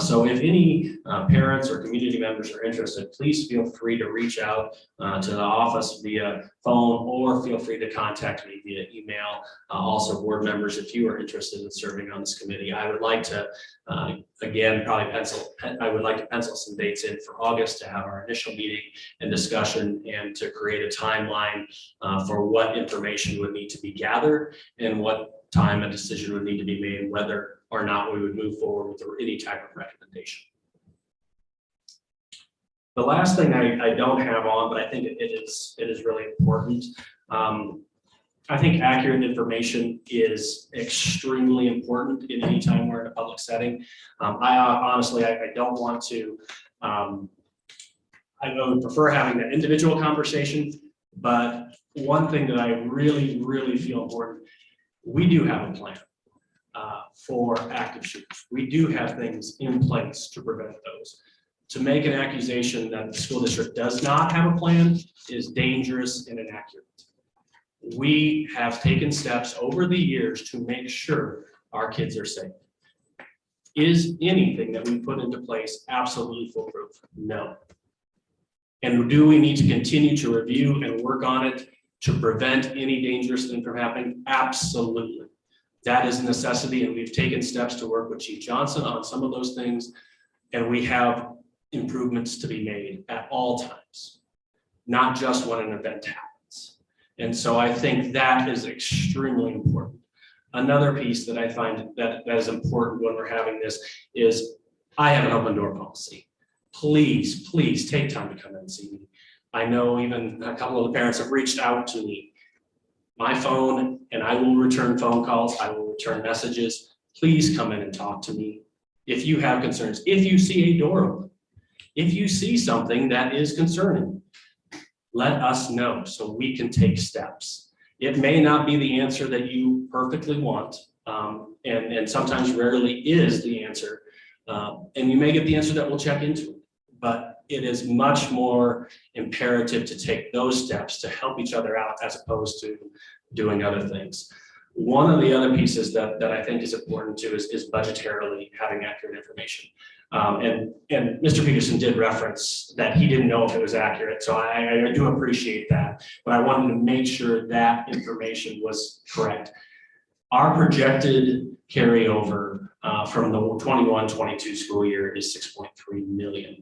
So if any parents or community members are interested, please feel free to reach out to the office via phone, or feel free to contact me via email. Also, board members, if you are interested in serving on this committee, I would like to, again, I would like to pencil some dates in for August to have our initial meeting and discussion, and to create a timeline for what information would need to be gathered and what time a decision would need to be made, whether or not we would move forward with any type of recommendation. The last thing I don't have on, but I think it is really important. I think accurate information is extremely important in any time we're in a public setting. I honestly, I don't want to, I would prefer having that individual conversation, but one thing that I really, really feel important, we do have a plan for active shooters. We do have things in place to prevent those. To make an accusation that the school district does not have a plan is dangerous and inaccurate. We have taken steps over the years to make sure our kids are safe. Is anything that we put into place absolutely foolproof? No. And do we need to continue to review and work on it to prevent any dangerous thing from happening? Absolutely. That is a necessity, and we've taken steps to work with Chief Johnson on some of those things, and we have improvements to be made at all times, not just when an event happens. And so I think that is extremely important. Another piece that I find that is important when we're having this is I have an open door policy. Please, please take time to come in and see me. I know even a couple of the parents have reached out to me. My phone, and I will return phone calls, I will return messages. Please come in and talk to me if you have concerns. If you see a door open, if you see something that is concerning, let us know so we can take steps. It may not be the answer that you perfectly want, and sometimes rarely is the answer. And you may get the answer that we'll check into it, but it is much more imperative to take those steps to help each other out as opposed to doing other things. One of the other pieces that I think is important too is budgetarily having accurate information. And Mr. Peterson did reference that he didn't know if it was accurate. So I do appreciate that, but I wanted to make sure that information was correct. Our projected carryover from the 21-22 school year is $6.3 million.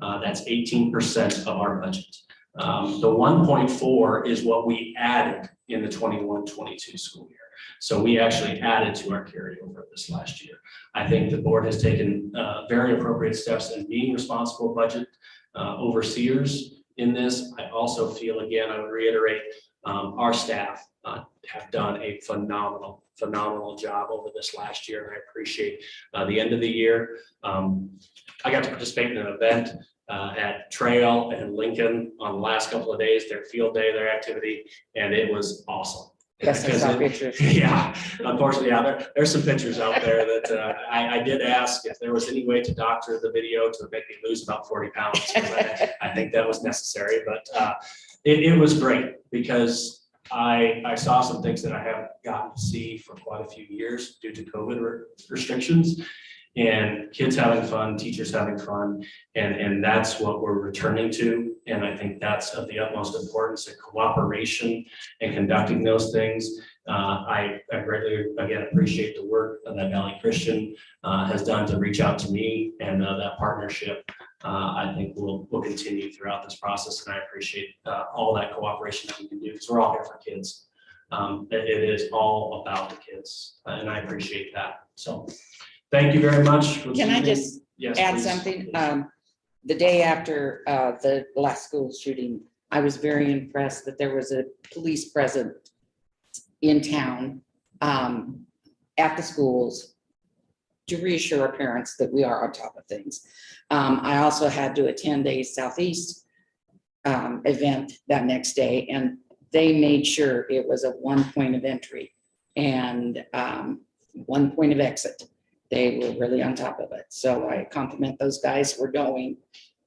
That's 18% of our budget. The 1.4 is what we added in the 21-22 school year. So we actually added to our carryover this last year. I think the board has taken very appropriate steps in being responsible budget overseers in this. I also feel, again, I would reiterate, our staff have done a phenomenal job over this last year. And I appreciate the end of the year. I got to participate in an event at Trail and Lincoln on the last couple of days, their field day, their activity, and it was awesome. Yes, I saw pictures. Yeah, unfortunately, yeah, there's some pictures out there that I did ask if there was any way to doctor the video to make me lose about 40 pounds. I think that was necessary, but it was great because I saw some things that I haven't gotten to see for quite a few years due to COVID restrictions. And kids having fun, teachers having fun, and that's what we're returning to. And I think that's of the utmost importance, and cooperation and conducting those things. I greatly, again, appreciate the work that Valley Christian has done to reach out to me, and that partnership, I think will continue throughout this process. And I appreciate all that cooperation that we can do, because we're all here for kids. It is all about the kids, and I appreciate that. So. Thank you very much. Can I just add something? The day after the last school shooting, I was very impressed that there was a police present in town at the schools to reassure parents that we are on top of things. I also had to attend a Southeast event that next day, and they made sure it was a one point of entry and one point of exit. They were really on top of it. So I compliment those guys for going.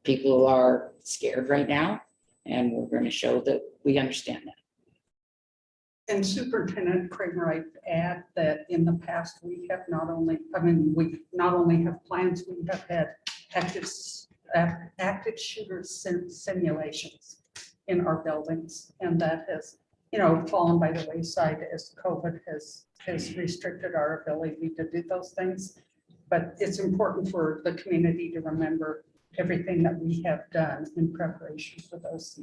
People are scared right now, and we're going to show that we understand that. And Superintendent Kramer, I'd add that in the past, we have not only, we not only have plans, we have had active shooter simulations in our buildings. And that has, fallen by the wayside as COVID has restricted our ability to do those things. But it's important for the community to remember everything that we have done in preparation for those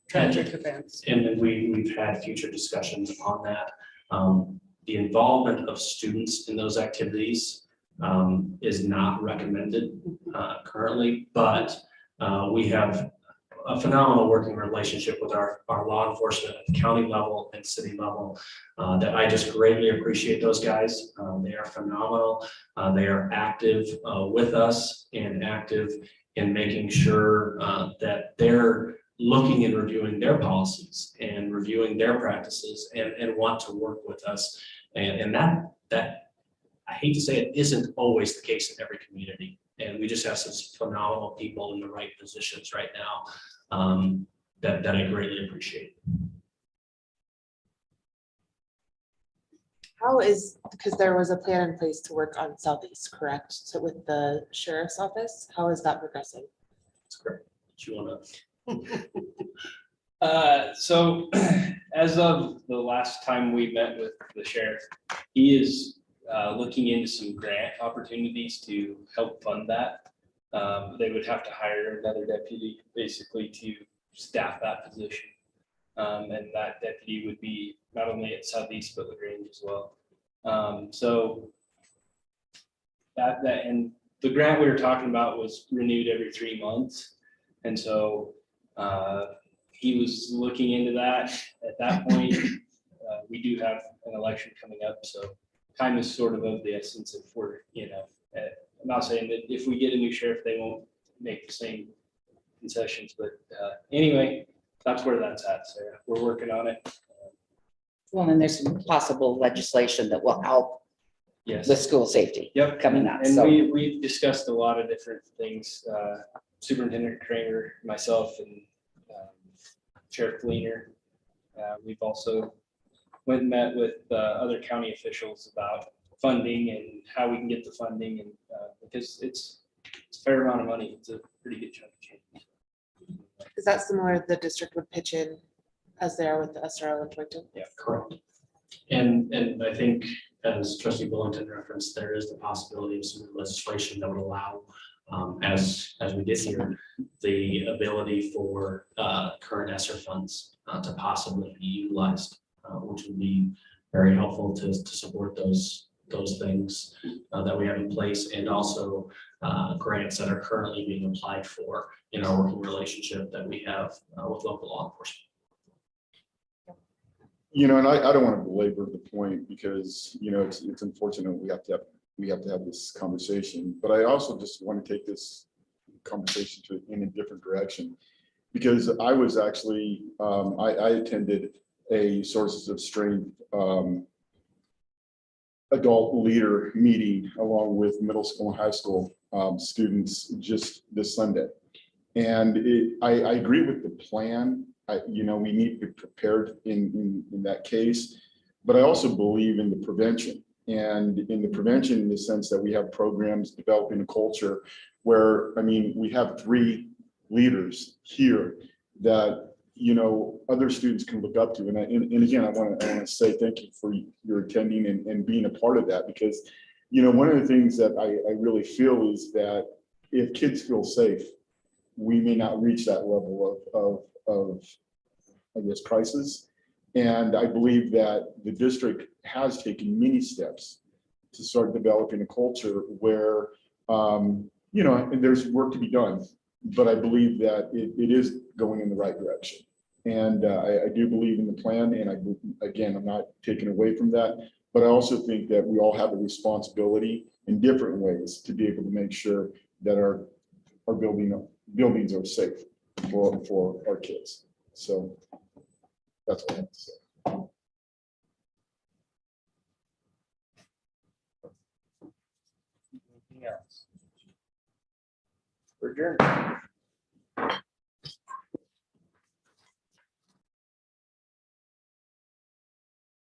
tragic events. And then we've had future discussions on that. The involvement of students in those activities is not recommended currently, but we have a phenomenal working relationship with our law enforcement at the county level and city level that I just greatly appreciate those guys. They are phenomenal. They are active with us and active in making sure that they're looking and reviewing their policies and reviewing their practices and want to work with us. And that I hate to say it, isn't always the case in every community. And we just have some phenomenal people in the right positions right now that I greatly appreciate. How is, because there was a plan in place to work on Southeast, correct? So with the sheriff's office, how is that progressing? That's great. Do you want So as of the last time we met with the sheriff, he is looking into some grant opportunities to help fund that. They would have to hire another deputy basically to staff that position. And that deputy would be not only at Southeast, but LaGrange as well. So that and the grant we were talking about was renewed every 3 months. And so he was looking into that. At that point, we do have an election coming up, so time is sort of the essence. If we're, I'm not saying that if we get a new sheriff, they won't make the same concessions, but anyway, that's where that's at, Sarah. We're working on it. Well, and there's some possible legislation that will help Yes. with school safety. Yep. Coming up. And So we discussed a lot of different things, Superintendent Kramer, myself, and Sheriff Fleener. We've also went and met with other county officials about funding and how we can get the funding, and because it's a fair amount of money. It's a pretty good chunk of change. Is that similar, the district would pitch in as they are with the SRO in Torrington? Yeah, correct. And I think, as Trustee Bullington referenced, there is the possibility of some legislation that would allow, as we did here, the ability for current ESSER funds to possibly be utilized, which would be very helpful to support those things that we have in place, and also grants that are currently being applied for in our working relationship that we have with local law enforcement. And I don't want to belabor the point because, it's unfortunate we have to have this conversation, but I also just want to take this conversation in a different direction, because I was actually, I attended a Sources of Strength adult leader meeting along with middle school and high school students just this Sunday. And I agree with the plan. We need to be prepared in that case, but I also believe in the prevention, and in the prevention in the sense that we have programs developing a culture where, we have 3 leaders here that, other students can look up to. And again, I want to say thank you for your attending and being a part of that, because, one of the things that I really feel is that if kids feel safe, we may not reach that level of I guess, crisis. And I believe that the district has taken many steps to start developing a culture where, there's work to be done, but I believe that it is going in the right direction. And I do believe in the plan, and I'm not taking away from that, but I also think that we all have a responsibility in different ways to be able to make sure that our buildings are safe for our kids. So that's what I have to say. Anything else? We're adjourned.